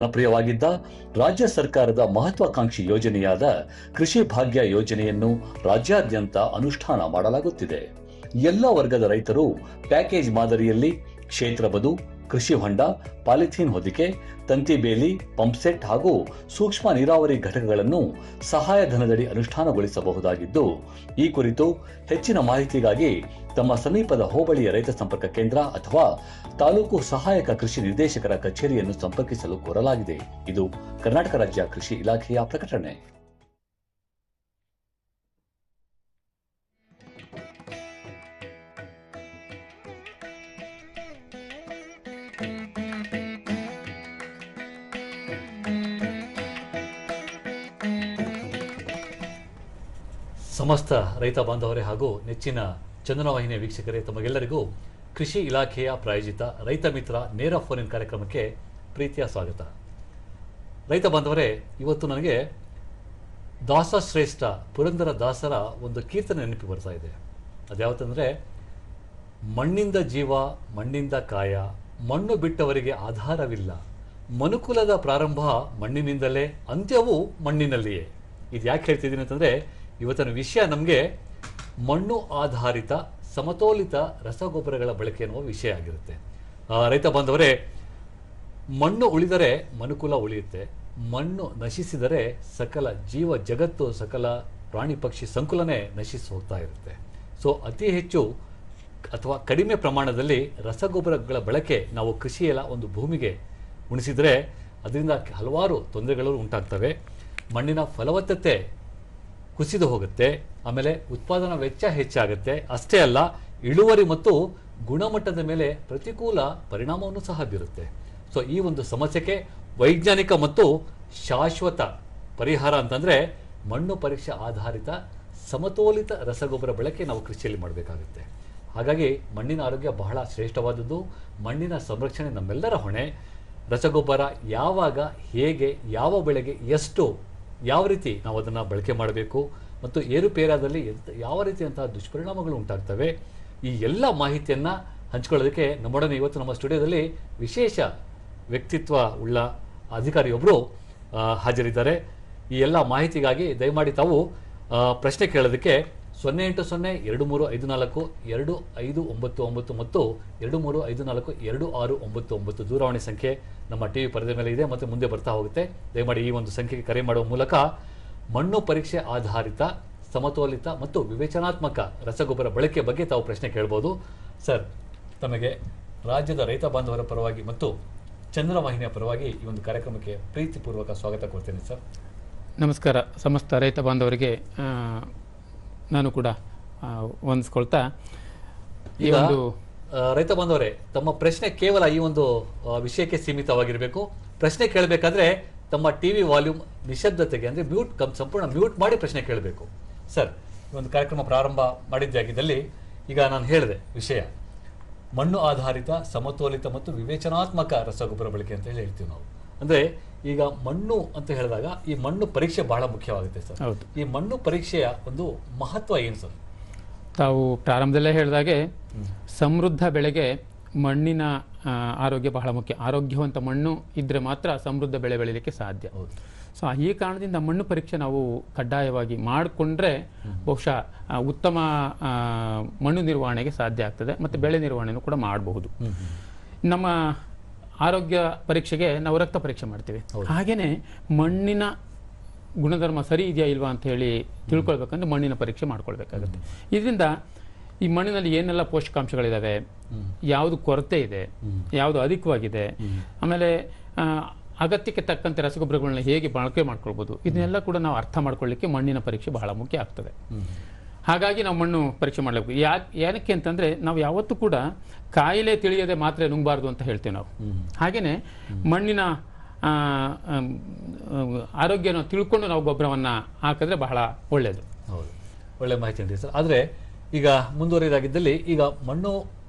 ಜನಪ್ರಿಯವಾಗಿದ್ದ ರಾಜ್ಯ ಸರ್ಕಾರದ ಮಹತ್ವಾಕಾಂಕ್ಷಿ ಯೋಜನೆಯಾದ ಕೃಷಿ ಭಾಗ್ಯ ಯೋಜನೆಯನ್ನು ರಾಜ್ಯಾದ್ಯಂತ ಅನುಷ್ಠಾನ ಮಾಡಲಾಗುತ್ತಿದೆ. ಎಲ್ಲ ವರ್ಗದ ರೈತರು ಪ್ಯಾಕೇಜ್ ಮಾದರಿಯಲ್ಲಿ ಕ್ಷೇತ್ರ ಬದು, ಕೃಷಿ ಹೊಂಡ, ಪಾಲಿಥೀನ್ ಹೊದಿಕೆ, ತಂತಿ ಬೇಲಿ, ಪಂಪ್ಸೆಟ್ ಹಾಗೂ ಸೂಕ್ಷ್ಮ ನೀರಾವರಿ ಘಟಕಗಳನ್ನು ಸಹಾಯಧನದಡಿ ಅನುಷ್ಠಾನಗೊಳಿಸಬಹುದಾಗಿದ್ದು, ಈ ಕುರಿತು ಹೆಚ್ಚಿನ ಮಾಹಿತಿಗಾಗಿ ತಮ್ಮ ಸಮೀಪದ ಹೋಬಳಿಯ ರೈತ ಸಂಪರ್ಕ ಕೇಂದ್ರ ಅಥವಾ ತಾಲೂಕು ಸಹಾಯಕ ಕೃಷಿ ನಿರ್ದೇಶಕರ ಕಚೇರಿಯನ್ನು ಸಂಪರ್ಕಿಸಲು ಕೋರಲಾಗಿದೆ. ಇದು ಕರ್ನಾಟಕ ರಾಜ್ಯ ಕೃಷಿ ಇಲಾಖೆಯ ಪ್ರಕಟಣೆ. ಸಮಸ್ತ ರೈತ ಬಾಂಧವರೇ ಹಾಗೂ ನೆಚ್ಚಿನ ಚಂದನ ವಾಹಿನಿಯ ವೀಕ್ಷಕರೇ, ತಮಗೆಲ್ಲರಿಗೂ ಕೃಷಿ ಇಲಾಖೆಯ ಪ್ರಾಯೋಜಿತ ರೈತ ಮಿತ್ರ ನೇರ ಫೋನ್ ಇನ್ ಕಾರ್ಯಕ್ರಮಕ್ಕೆ ಪ್ರೀತಿಯ ಸ್ವಾಗತ. ರೈತ ಬಾಂಧವರೇ, ಇವತ್ತು ನನಗೆ ದಾಸಶ್ರೇಷ್ಠ ಪುರಂದರ ದಾಸರ ಒಂದು ಕೀರ್ತನೆ ನೆನಪಿ ಬರ್ತಾ ಇದೆ. ಅದ್ಯಾವತ್ತಂದರೆ, ಮಣ್ಣಿಂದ ಜೀವ ಮಣ್ಣಿಂದ ಕಾಯ, ಮಣ್ಣು ಬಿಟ್ಟವರಿಗೆ ಆಧಾರವಿಲ್ಲ, ಮನುಕುಲದ ಪ್ರಾರಂಭ ಮಣ್ಣಿನಿಂದಲೇ, ಅಂತ್ಯವೂ ಮಣ್ಣಿನಲ್ಲಿಯೇ. ಇದು ಯಾಕೆ ಹೇಳ್ತಿದ್ದೀನಿ ಅಂತಂದರೆ, ಇವತ್ತಿನ ವಿಷಯ ನಮಗೆ ಮಣ್ಣು ಆಧಾರಿತ ಸಮತೋಲಿತ ರಸಗೊಬ್ಬರಗಳ ಬಳಕೆ ಎನ್ನುವ ವಿಷಯ ಆಗಿರುತ್ತೆ. ರೈತ ಬಾಂಧವರೇ, ಮಣ್ಣು ಉಳಿದರೆ ಮನುಕುಲ ಉಳಿಯುತ್ತೆ, ಮಣ್ಣು ನಶಿಸಿದರೆ ಸಕಲ ಜೀವ ಜಗತ್ತು, ಸಕಲ ಪ್ರಾಣಿ ಪಕ್ಷಿ ಸಂಕುಲನೇ ನಶಿಸಿ ಹೋಗ್ತಾ ಇರುತ್ತೆ. ಸೊ ಅತಿ ಹೆಚ್ಚು ಅಥವಾ ಕಡಿಮೆ ಪ್ರಮಾಣದಲ್ಲಿ ರಸಗೊಬ್ಬರಗಳ ಬಳಕೆ ನಾವು ಕೃಷಿಯೆಲ್ಲ ಒಂದು ಭೂಮಿಗೆ ಉಣಿಸಿದರೆ ಅದರಿಂದ ಹಲವಾರು ತೊಂದರೆಗಳು ಉಂಟಾಗ್ತವೆ. ಮಣ್ಣಿನ ಫಲವತ್ತತೆ ಕುಸಿದು ಹೋಗುತ್ತೆ, ಆಮೇಲೆ ಉತ್ಪಾದನಾ ವೆಚ್ಚ ಹೆಚ್ಚಾಗುತ್ತೆ. ಅಷ್ಟೇ ಅಲ್ಲ, ಇಳುವರಿ ಮತ್ತು ಗುಣಮಟ್ಟದ ಮೇಲೆ ಪ್ರತಿಕೂಲ ಪರಿಣಾಮವನ್ನು ಸಹ ಬೀರುತ್ತೆ. ಸೊ ಈ ಒಂದು ಸಮಸ್ಯೆಗೆ ವೈಜ್ಞಾನಿಕ ಮತ್ತು ಶಾಶ್ವತ ಪರಿಹಾರ ಅಂತಂದರೆ ಮಣ್ಣು ಪರೀಕ್ಷೆ ಆಧಾರಿತ ಸಮತೋಲಿತ ರಸಗೊಬ್ಬರ ಬಳಕೆ ನಾವು ಕೃಷಿಯಲ್ಲಿ ಮಾಡಬೇಕಾಗುತ್ತೆ. ಹಾಗಾಗಿ ಮಣ್ಣಿನ ಆರೋಗ್ಯ ಬಹಳ ಶ್ರೇಷ್ಠವಾದದ್ದು. ಮಣ್ಣಿನ ಸಂರಕ್ಷಣೆ ನಮ್ಮೆಲ್ಲರ ಹೊಣೆ. ರಸಗೊಬ್ಬರ ಯಾವಾಗ, ಹೇಗೆ, ಯಾವ ಬೆಳೆಗೆ ಎಷ್ಟು, ಯಾವ ರೀತಿ ನಾವು ಅದನ್ನು ಬಳಕೆ ಮಾಡಬೇಕು ಮತ್ತು ಏರುಪೇರಾದಲ್ಲಿ ಯಾವ ರೀತಿಯಂತಹ ದುಷ್ಪರಿಣಾಮಗಳು ಉಂಟಾಗ್ತವೆ, ಈ ಎಲ್ಲ ಮಾಹಿತಿಯನ್ನು ಹಂಚಿಕೊಳ್ಳೋದಕ್ಕೆ ನಮ್ಮೊಡನೆ ಇವತ್ತು ನಮ್ಮ ಸ್ಟುಡಿಯೋದಲ್ಲಿ ವಿಶೇಷ ವ್ಯಕ್ತಿತ್ವ ಉಳ್ಳ ಅಧಿಕಾರಿಯೊಬ್ಬರು ಹಾಜರಿದ್ದಾರೆ. ಈ ಎಲ್ಲ ಮಾಹಿತಿಗಾಗಿ ದಯಮಾಡಿ ತಾವು ಪ್ರಶ್ನೆ ಕೇಳೋದಕ್ಕೆ 08023542599 ಮತ್ತು 23542699 ದೂರವಾಣಿ ಸಂಖ್ಯೆ ನಮ್ಮ ಟಿವಿ ಪರದೆ ಮೇಲೆ ಇದೆ ಮತ್ತು ಮುಂದೆ ಬರ್ತಾ ಹೋಗುತ್ತೆ. ದಯಮಾಡಿ ಈ ಒಂದು ಸಂಖ್ಯೆಗೆ ಕರೆ ಮಾಡುವ ಮೂಲಕ ಮಣ್ಣು ಪರೀಕ್ಷೆ ಆಧಾರಿತ ಸಮತೋಲಿತ ಮತ್ತು ವಿವೇಚನಾತ್ಮಕ ರಸಗೊಬ್ಬರ ಬಳಕೆ ಬಗ್ಗೆ ತಾವು ಪ್ರಶ್ನೆ ಕೇಳಬಹುದು. ಸರ್, ತಮಗೆ ರಾಜ್ಯದ ರೈತ ಬಾಂಧವರ ಪರವಾಗಿ ಮತ್ತು ಚಂದನ ವಾಹಿನಿಯ ಪರವಾಗಿ ಈ ಒಂದು ಕಾರ್ಯಕ್ರಮಕ್ಕೆ ಪ್ರೀತಿಪೂರ್ವಕ ಸ್ವಾಗತ ಕೊಡ್ತೇನೆ. ಸರ್ ನಮಸ್ಕಾರ. ಸಮಸ್ತ ರೈತ ಬಾಂಧವರಿಗೆ ನಾನು ಕೂಡ ವಂದಿಸ್ಕೊಳ್ತಾ, ಈಗ ರೈತ ಬಾಂಧವರೇ, ತಮ್ಮ ಪ್ರಶ್ನೆ ಕೇವಲ ಈ ಒಂದು ವಿಷಯಕ್ಕೆ ಸೀಮಿತವಾಗಿರಬೇಕು. ಪ್ರಶ್ನೆ ಕೇಳಬೇಕಾದ್ರೆ ತಮ್ಮ ಟಿವಿ ವಾಲ್ಯೂಮ್ ನಿಶಬ್ದತೆಗೆ ಅಂದರೆ ಸಂಪೂರ್ಣ ಮ್ಯೂಟ್ ಮಾಡಿ ಪ್ರಶ್ನೆ ಕೇಳಬೇಕು. ಸರ್, ಈ ಒಂದು ಕಾರ್ಯಕ್ರಮ ಪ್ರಾರಂಭ ಮಾಡಿದ್ದಾಗಿದ್ದಲ್ಲಿ ಈಗ ನಾನು ಹೇಳಿದೆ ವಿಷಯ ಮಣ್ಣು ಆಧಾರಿತ ಸಮತೋಲಿತ ಮತ್ತು ವಿವೇಚನಾತ್ಮಕ ರಸಗೊಬ್ಬರ ಬಳಕೆ ಅಂತ ಹೇಳಿ ಹೇಳ್ತೀವಿ ನಾವು. ಅಂದರೆ ಈಗ ಮಣ್ಣು ಅಂತ ಹೇಳಿದಾಗ ಈ ಮಣ್ಣು ಪರೀಕ್ಷೆ ಬಹಳ ಮುಖ್ಯವಾಗುತ್ತೆ ಸರ್. ಈ ಮಣ್ಣು ಪರೀಕ್ಷೆಯ ಒಂದು ಮಹತ್ವ ಏನು ಸರ್? ತಾವು ಪ್ರಾರಂಭದಲ್ಲೇ ಹೇಳಿದಾಗೆ ಸಮೃದ್ಧ ಬೆಳೆಗೆ ಮಣ್ಣಿನ ಆರೋಗ್ಯ ಬಹಳ ಮುಖ್ಯ. ಆರೋಗ್ಯವಂತ ಮಣ್ಣು ಇದ್ದರೆ ಮಾತ್ರ ಸಮೃದ್ಧ ಬೆಳೆ ಬೆಳೀಲಿಕ್ಕೆ ಸಾಧ್ಯ. ಸೊ ಈ ಕಾರಣದಿಂದ ಮಣ್ಣು ಪರೀಕ್ಷೆ ನಾವು ಕಡ್ಡಾಯವಾಗಿ ಮಾಡಿಕೊಂಡ್ರೆ ಬಹುಶಃ ಉತ್ತಮ ಮಣ್ಣು ನಿರ್ವಹಣೆಗೆ ಸಾಧ್ಯ ಆಗ್ತದೆ ಮತ್ತು ಬೆಳೆ ನಿರ್ವಹಣೆನೂ ಕೂಡ ಮಾಡಬಹುದು. ನಮ್ಮ ಆರೋಗ್ಯ ಪರೀಕ್ಷೆಗೆ ನಾವು ರಕ್ತ ಪರೀಕ್ಷೆ ಮಾಡ್ತೀವಿ. ಹಾಗೆಯೇ ಮಣ್ಣಿನ ಗುಣಧರ್ಮ ಸರಿ ಇದೆಯಾ ಇಲ್ವಾ ಅಂತ ಹೇಳಿ ತಿಳ್ಕೊಳ್ಬೇಕಂದ್ರೆ ಮಣ್ಣಿನ ಪರೀಕ್ಷೆ ಮಾಡ್ಕೊಳ್ಬೇಕಾಗುತ್ತೆ. ಇದರಿಂದ ಈ ಮಣ್ಣಿನಲ್ಲಿ ಏನೆಲ್ಲ ಪೋಷಕಾಂಶಗಳಿದ್ದಾವೆ, ಯಾವುದು ಕೊರತೆ ಇದೆ, ಯಾವುದು ಅಧಿಕವಾಗಿದೆ, ಆಮೇಲೆ ಅಗತ್ಯಕ್ಕೆ ತಕ್ಕಂತೆ ರಸಗೊಬ್ಬರಗಳನ್ನ ಹೇಗೆ ಬಳಕೆ ಮಾಡ್ಕೊಳ್ಬೋದು, ಇದನ್ನೆಲ್ಲ ಕೂಡ ನಾವು ಅರ್ಥ ಮಾಡ್ಕೊಳ್ಳಿಕ್ಕೆ ಮಣ್ಣಿನ ಪರೀಕ್ಷೆ ಬಹಳ ಮುಖ್ಯ ಆಗ್ತದೆ. ಹಾಗಾಗಿ ನಾವು ಮಣ್ಣು ಪರೀಕ್ಷೆ ಮಾಡಬೇಕು. ಏನಕ್ಕೆ ಅಂತಂದರೆ ನಾವು ಯಾವತ್ತೂ ಕೂಡ ಕಾಯಿಲೆ ತಿಳಿಯದೆ ಮಾತ್ರ ನುಂಗಬಾರ್ದು ಅಂತ ಹೇಳ್ತೀವಿ ನಾವು. ಹಾಗೆಯೇ ಮಣ್ಣಿನ ಆರೋಗ್ಯನ ತಿಳ್ಕೊಂಡು ನಾವು ಗೊಬ್ಬರವನ್ನು ಹಾಕಿದ್ರೆ ಬಹಳ ಒಳ್ಳೆಯದು. ಹೌದು, ಒಳ್ಳೆ ಮಾಹಿತಿ ಇದೆ ಸರ್. ಆದರೆ ಈಗ ಮುಂದುವರಿದಾಗಿದ್ದಲ್ಲಿ ಈಗ ಮಣ್ಣು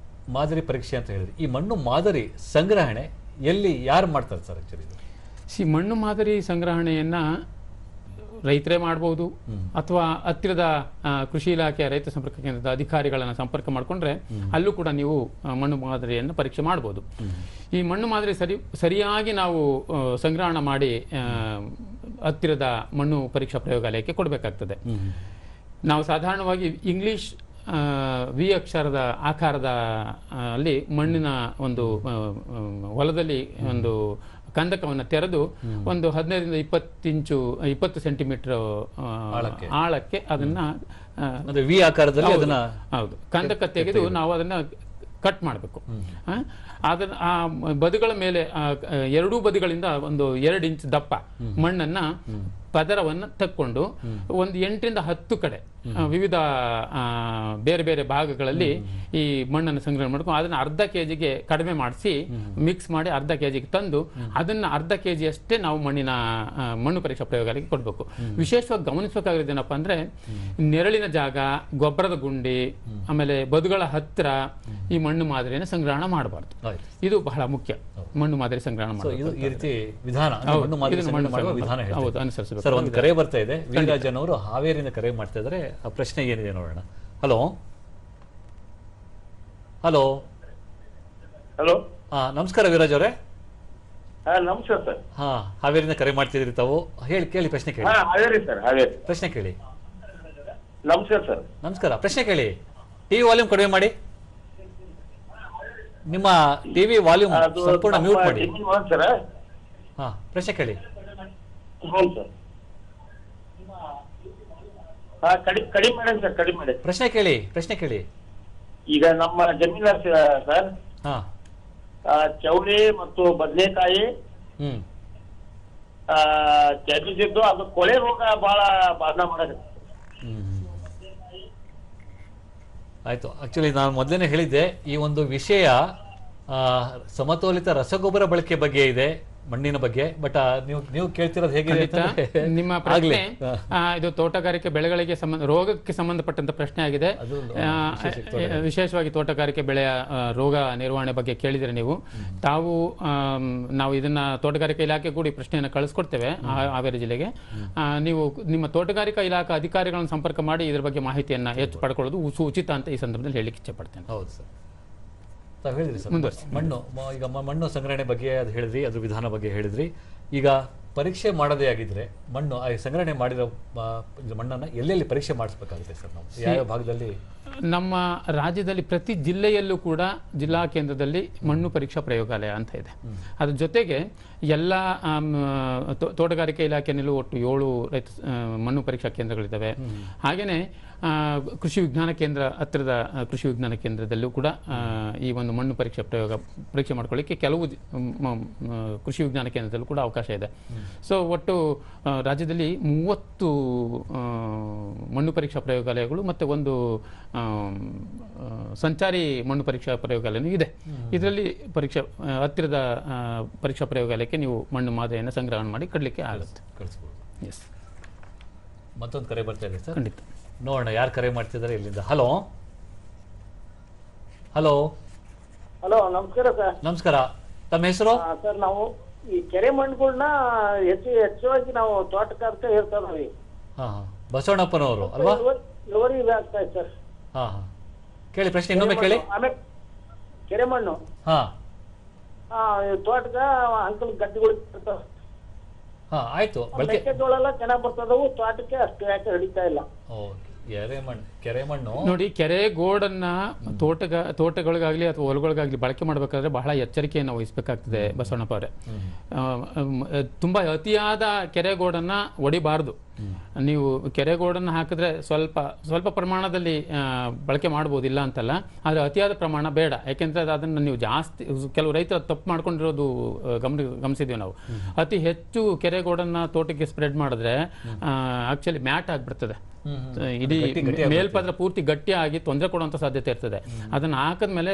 ಮಾದರಿ ಪರೀಕ್ಷೆ ಅಂತ ಹೇಳಿದ್ರೆ ಈ ಮಣ್ಣು ಮಾದರಿ ಸಂಗ್ರಹಣೆ ಎಲ್ಲಿ ಯಾರು ಮಾಡ್ತಾರೆ ಸರ್? ಆ್ಯಕ್ಚುಲಿ ಮಣ್ಣು ಮಾದರಿ ಸಂಗ್ರಹಣೆಯನ್ನು ರೈತರೇ ಮಾಡ್ಬೋದು ಅಥವಾ ಹತ್ತಿರದ ಕೃಷಿ ಇಲಾಖೆಯ ರೈತ ಸಂಪರ್ಕ ಕೇಂದ್ರದ ಅಧಿಕಾರಿಗಳನ್ನು ಸಂಪರ್ಕ ಮಾಡಿಕೊಂಡ್ರೆ ಅಲ್ಲೂ ಕೂಡ ನೀವು ಮಣ್ಣು ಮಾದರಿಯನ್ನು ಪರೀಕ್ಷೆ ಮಾಡ್ಬೋದು. ಈ ಮಣ್ಣು ಮಾದರಿ ಸರಿಯಾಗಿ ನಾವು ಸಂಗ್ರಹಣ ಮಾಡಿ ಹತ್ತಿರದ ಮಣ್ಣು ಪರೀಕ್ಷಾ ಪ್ರಯೋಗಾಲಯಕ್ಕೆ ಕೊಡಬೇಕಾಗ್ತದೆ. ನಾವು ಸಾಧಾರಣವಾಗಿ ಇಂಗ್ಲಿಷ್ ವಿ ಅಕ್ಷರದ ಆಕಾರದ ಅಲ್ಲಿ ಮಣ್ಣಿನ ಒಂದು ಹೊಲದಲ್ಲಿ ಒಂದು ಕಂದಕವನ್ನು ತೆರೆದು ಒಂದು 15ರಿಂದ 20 ಸೆಂಟಿಮೀಟರ್ ಆಳಕ್ಕೆ ಅದನ್ನ ವಿ ಆಕಾರದಲ್ಲಿ ಹೌದು ಕಂದಕ ತೆಗೆದು ನಾವು ಅದನ್ನ ಕಟ್ ಮಾಡಬೇಕು. ಅದನ್ನ ಆ ಬದುಗಳ ಮೇಲೆ ಎರಡೂ ಬದಿಗಳಿಂದ ಒಂದು 2 ಇಂಚ್ ದಪ್ಪ ಮಣ್ಣನ್ನ ಪದರವನ್ನು ತಕ್ಕೊಂಡು ಒಂದು 8ರಿಂದ 10 ಕಡೆ ವಿವಿಧ ಬೇರೆ ಬೇರೆ ಭಾಗಗಳಲ್ಲಿ ಈ ಮಣ್ಣನ್ನು ಸಂಗ್ರಹಣೆ ಮಾಡ್ಕೊಂಡು ಅದನ್ನ ಅರ್ಧ ಕೆಜಿಗೆ ಕಡಿಮೆ ಮಾಡಿಸಿ ಮಿಕ್ಸ್ ಮಾಡಿ ಅರ್ಧ ಕೆಜಿಗೆ ತಂದು ಅದನ್ನ ಅರ್ಧ ಕೆಜಿ ಅಷ್ಟೇ ನಾವು ಮಣ್ಣು ಪರೀಕ್ಷಾ ಪ್ರಯೋಗಾಲಯಕ್ಕೆ ಕೊಡಬೇಕು. ವಿಶೇಷವಾಗಿ ಗಮನಿಸಬೇಕಾಗಿರೋದು ಏನಪ್ಪಾ ಅಂದ್ರೆ ನೆರಳಿನ ಜಾಗ, ಗೊಬ್ಬರದ ಗುಂಡಿ, ಆಮೇಲೆ ಬದುಗಳ ಹತ್ರ ಈ ಮಣ್ಣು ಮಾದರಿಯನ್ನು ಸಂಗ್ರಹಣ ಮಾಡಬಾರ್ದು. ಇದು ಬಹಳ ಮುಖ್ಯ. ಮಣ್ಣು ಮಾದರಿ ಸಂಗ್ರಹಣ ಮಾಡೋದು ಈ ರೀತಿ ವಿಧಾನ ಅನುಸರಿಸಬೇಕು. ಸರ್, ಒಂದು ಕರೆ ಬರ್ತಾ ಇದೆ. ವೀರರಾಜನ್ ಅವರು ಹಾವೇರಿಯಿಂದ ಕರೆ ಮಾಡ್ತಾ ಇದ್ದಾರೆ. ಆ ಪ್ರಶ್ನೆ ಏನಿದೆ ನೋಡೋಣ. Hello hello hello. ನಮಸ್ಕಾರ ವೀರರಾಜ್ ಅವರೇ. ನಮಸ್ಕಾರ ಸರ್. ಹಾವೇರಿಯಿಂದ ಕರೆ ಮಾಡ್ತಿದ್ರಿ ತಾವು. ಕೇಳಿ ಪ್ರಶ್ನೆ ಕೇಳಿ. ಹಾವೇರಿ ಸರ್, ಹಾವೇರಿ. ಪ್ರಶ್ನೆ ಕೇಳಿ. ನಮಸ್ಕಾರ ಸರ್. ನಮಸ್ಕಾರ. ಪ್ರಶ್ನೆ ಕೇಳಿ. ಟಿವಿ ವಾಲ್ಯೂಮ್ ಕಡಿಮೆ ಮಾಡಿ. ನಿಮ್ಮ ಟಿವಿ ವಾಲ್ಯೂಮ್ ಸಂಪೂರ್ಣ ಮ್ಯೂಟ್ ಮಾಡಿ. ಪ್ರಶ್ನೆ ಕೇಳಿ. ಕಡಿಮೆ ಮಾಡಿ ಸರ್, ಕಡಿಮೆ ಮಾಡಿ. ಪ್ರಶ್ನೆ ಕೇಳಿ. ಈಗ ನಮ್ಮ ಜಮೀನ ಸರ್ ಚೌಳಿ ಮತ್ತು ಬದನೆಕಾಯಿ ಕ್ಯಾಬೇಜ್ ಇದ್ದು ಅದು ಕೊಳೆ ರೋಗ ಬಹಳ ಬಾಧನ ಮಾಡಕ್ಕೆ. ಆಯ್ತು. ಆಕ್ಚುಲಿ ನಾನು ಮೊದಲೇ ಹೇಳಿದ್ದೆ, ಈ ಒಂದು ವಿಷಯ ಸಮತೋಲಿತ ರಸಗೊಬ್ಬರ ಬಳಕೆ ಬಗ್ಗೆ ಇದೆ, ಮಣ್ಣಿನ ಬಗ್ಗೆ. ಬಟ್ ನೀವು ಕೇಳ್ತಿರೋದು ಹೇಗಿದೆ? ನಿಮ್ಮ ಪ್ರಶ್ನೆ ಇದು ತೋಟಗಾರಿಕೆ ಬೆಳೆಗಳಿಗೆ ರೋಗಕ್ಕೆ ಸಂಬಂಧಪಟ್ಟಂತ ಪ್ರಶ್ನೆ ಆಗಿದೆ. ವಿಶೇಷವಾಗಿ ತೋಟಗಾರಿಕೆ ಬೆಳೆಯ ರೋಗ ನಿರ್ವಹಣೆ ಬಗ್ಗೆ ಕೇಳಿದ್ರೆ ನಾವು ಇದನ್ನ ತೋಟಗಾರಿಕಾ ಇಲಾಖೆ ಕೂಡ ಈ ಪ್ರಶ್ನೆಯನ್ನು ಕಳಿಸ್ಕೊಡ್ತೇವೆ ಹಾವೇರಿ ಜಿಲ್ಲೆಗೆ. ನೀವು ನಿಮ್ಮ ತೋಟಗಾರಿಕಾ ಇಲಾಖಾ ಅಧಿಕಾರಿಗಳನ್ನು ಸಂಪರ್ಕ ಮಾಡಿ ಇದ್ರ ಬಗ್ಗೆ ಮಾಹಿತಿಯನ್ನ ಹೆಚ್ಚು ಪಡ್ಕೊಳ್ಳೋದು ಉಚಿತ ಅಂತ ಈ ಸಂದರ್ಭದಲ್ಲಿ ಹೇಳಿಕ್ಕೆ ಇಚ್ಛೆ ಪಡ್ತೇನೆ. ಹೌದು ಸರ್, ತಾವು ಹೇಳಿದ್ರಿ ಸರ್. ಈಗ ಮಣ್ಣು ಸಂಗ್ರಹಣೆ ಬಗ್ಗೆ ಅದು ಹೇಳಿದ್ರಿ, ಅದ್ರ ವಿಧಾನ ಬಗ್ಗೆ ಹೇಳಿದ್ರಿ. ಈಗ ಪರೀಕ್ಷೆ ಮಾಡದೇ ಆಗಿದ್ರೆ ಮಣ್ಣು ಸಂಗ್ರಹಣೆ ಮಾಡಿರೋ ಮಣ್ಣನ್ನು ಎಲ್ಲೆಲ್ಲಿ ಪರೀಕ್ಷೆ ಮಾಡಿಸ್ಬೇಕಾಗುತ್ತೆ ಸರ್? ನಾವು ಯಾವ ಭಾಗದಲ್ಲಿ? ನಮ್ಮ ರಾಜ್ಯದಲ್ಲಿ ಪ್ರತಿ ಜಿಲ್ಲೆಯಲ್ಲೂ ಕೂಡ ಜಿಲ್ಲಾ ಕೇಂದ್ರದಲ್ಲಿ ಮಣ್ಣು ಪರೀಕ್ಷಾ ಪ್ರಯೋಗಾಲಯ ಅಂತ ಇದೆ. ಅದ್ರ ಜೊತೆಗೆ ಎಲ್ಲ ತೋಟಗಾರಿಕೆ ಇಲಾಖೆಯಲ್ಲೂ ಒಟ್ಟು 7 ಮಣ್ಣು ಪರೀಕ್ಷಾ ಕೇಂದ್ರಗಳಿದ್ದಾವೆ. ಹಾಗೆಯೇ ಕೃಷಿ ವಿಜ್ಞಾನ ಕೇಂದ್ರ, ಹತ್ತಿರದ ಕೃಷಿ ವಿಜ್ಞಾನ ಕೇಂದ್ರದಲ್ಲೂ ಕೂಡ ಈ ಒಂದು ಮಣ್ಣು ಪರೀಕ್ಷೆ ಮಾಡ್ಕೊಳ್ಳಿಕ್ಕೆ ಕೆಲವು ಕೃಷಿ ವಿಜ್ಞಾನ ಕೇಂದ್ರದಲ್ಲೂ ಕೂಡ ಅವಕಾಶ ಇದೆ. ಸೊ ಒಟ್ಟು ರಾಜ್ಯದಲ್ಲಿ 30 ಮಣ್ಣು ಪರೀಕ್ಷಾ ಪ್ರಯೋಗಾಲಯಗಳು ಮತ್ತು ಒಂದು ಸಂಚಾರಿ ಮಣ್ಣು ಪರೀಕ್ಷಾ ಪ್ರಯೋಗಾಲಯ ಇದೆ. ಇದರಲ್ಲಿ ಹತ್ತಿರದ ಪರೀಕ್ಷಾ ಪ್ರಯೋಗಾಲಯಕ್ಕೆ ನೀವು ಮಣ್ಣು ಮಾದರಿಯನ್ನು ಸಂಗ್ರಹಣೆ ಮಾಡಿ ಕೊಡಲಿಕ್ಕೆ ಆಗುತ್ತೆ. ಎಸ್. ಮತ್ತೊಂದು ಕರೆ ಬರ್ತಾ ಇದೆ ಸರ್, ಖಂಡಿತ ನೋಡೋಣ ಯಾರು ಕರೆ ಮಾಡ್ತಿದ್ದಾರೆ ಇಲ್ಲಿಂದ. Hello hello hello. ನಮಸ್ಕಾರ ಸರ್. ನಮಸ್ಕಾರ. ತಮ್ಮ ಹೆಸರು? ಸರ್, ನಾವು ಈ ಕೆರೆ ಮಣ್ಣುಗಳನ್ನ ಹೆಚ್ಚಾಗಿ ನಾವು ತೋಟಗಾರಿಕೆ ಹೇಳ್ತಾವ್ರಿ. ಬಸವಣ್ಣಪ್ಪನವರು ಅಲ್ವಾ? ಇಳುವರಿ ಆಗ್ತಾ ಇದೆ ಸರ್. ಕೇಳಿ ಪ್ರಶ್ನೆ, ಇನ್ನೊಮ್ಮೆ ಕೇಳಿ. ಆಮೇಲೆ ಕೆರೆ ಮಣ್ಣು ತೋಟಗ ಅಂಕಲ್ ಗದ್ದೆಗಳು ಆಯ್ತು. ಮೆಕ್ಕೆಜೋಳ ಎಲ್ಲ ಚೆನ್ನಾಗಿ ಬರ್ತದವು, ತೋಟಕ್ಕೆ ಅಷ್ಟು ಯಾಕೆ ಹಿಡಿತಾ ಇಲ್ಲ. ಕೆರೆ ಮಣ್ಣು ನೋಡಿ, ಕೆರೆ ಗೋಡನ್ನ ತೋಟಗಳಿಗಾಗ್ಲಿ ಅಥವಾ ಹೊಲಗಳಿಗಾಗ್ಲಿ ಬಳಕೆ ಮಾಡಬೇಕಾದ್ರೆ ಬಹಳ ಎಚ್ಚರಿಕೆಯನ್ನು ವಹಿಸಬೇಕಾಗ್ತದೆ ಬಸವಣ್ಣಪ್ಪ ಅವರೇ. ತುಂಬಾ ಅತಿಯಾದ ಕೆರೆಗೋಡನ್ನ ಒಡಿಬಾರದು. ನೀವು ಕೆರೆಗೋಡನ್ನು ಹಾಕಿದ್ರೆ ಸ್ವಲ್ಪ ಪ್ರಮಾಣದಲ್ಲಿ ಬಳಕೆ ಮಾಡ್ಬೋದು, ಇಲ್ಲ ಅಂತಲ್ಲ. ಆದರೆ ಅತಿಯಾದ ಪ್ರಮಾಣ ಬೇಡ. ಯಾಕೆಂದ್ರೆ ಅದನ್ನು ನೀವು ಜಾಸ್ತಿ, ಕೆಲವು ರೈತರು ತಪ್ಪು ಮಾಡ್ಕೊಂಡಿರೋದು ಗಮನಿಸಿದ್ವಿ ನಾವು. ಅತಿ ಹೆಚ್ಚು ಕೆರೆಗೋಡನ್ನ ತೋಟಕ್ಕೆ ಸ್ಪ್ರೆಡ್ ಮಾಡಿದ್ರೆ ಆಕ್ಚುಲಿ ಮ್ಯಾಟ್ ಆಗಿಬಿಡ್ತದೆ. ಇಡೀ ಮೇಲ್ಪದ್ರ ಪೂರ್ತಿ ಗಟ್ಟಿಯಾಗಿ ತೊಂದರೆ ಕೊಡುವಂಥ ಸಾಧ್ಯತೆ ಇರ್ತದೆ. ಅದನ್ನು ಹಾಕಿದ್ಮೇಲೆ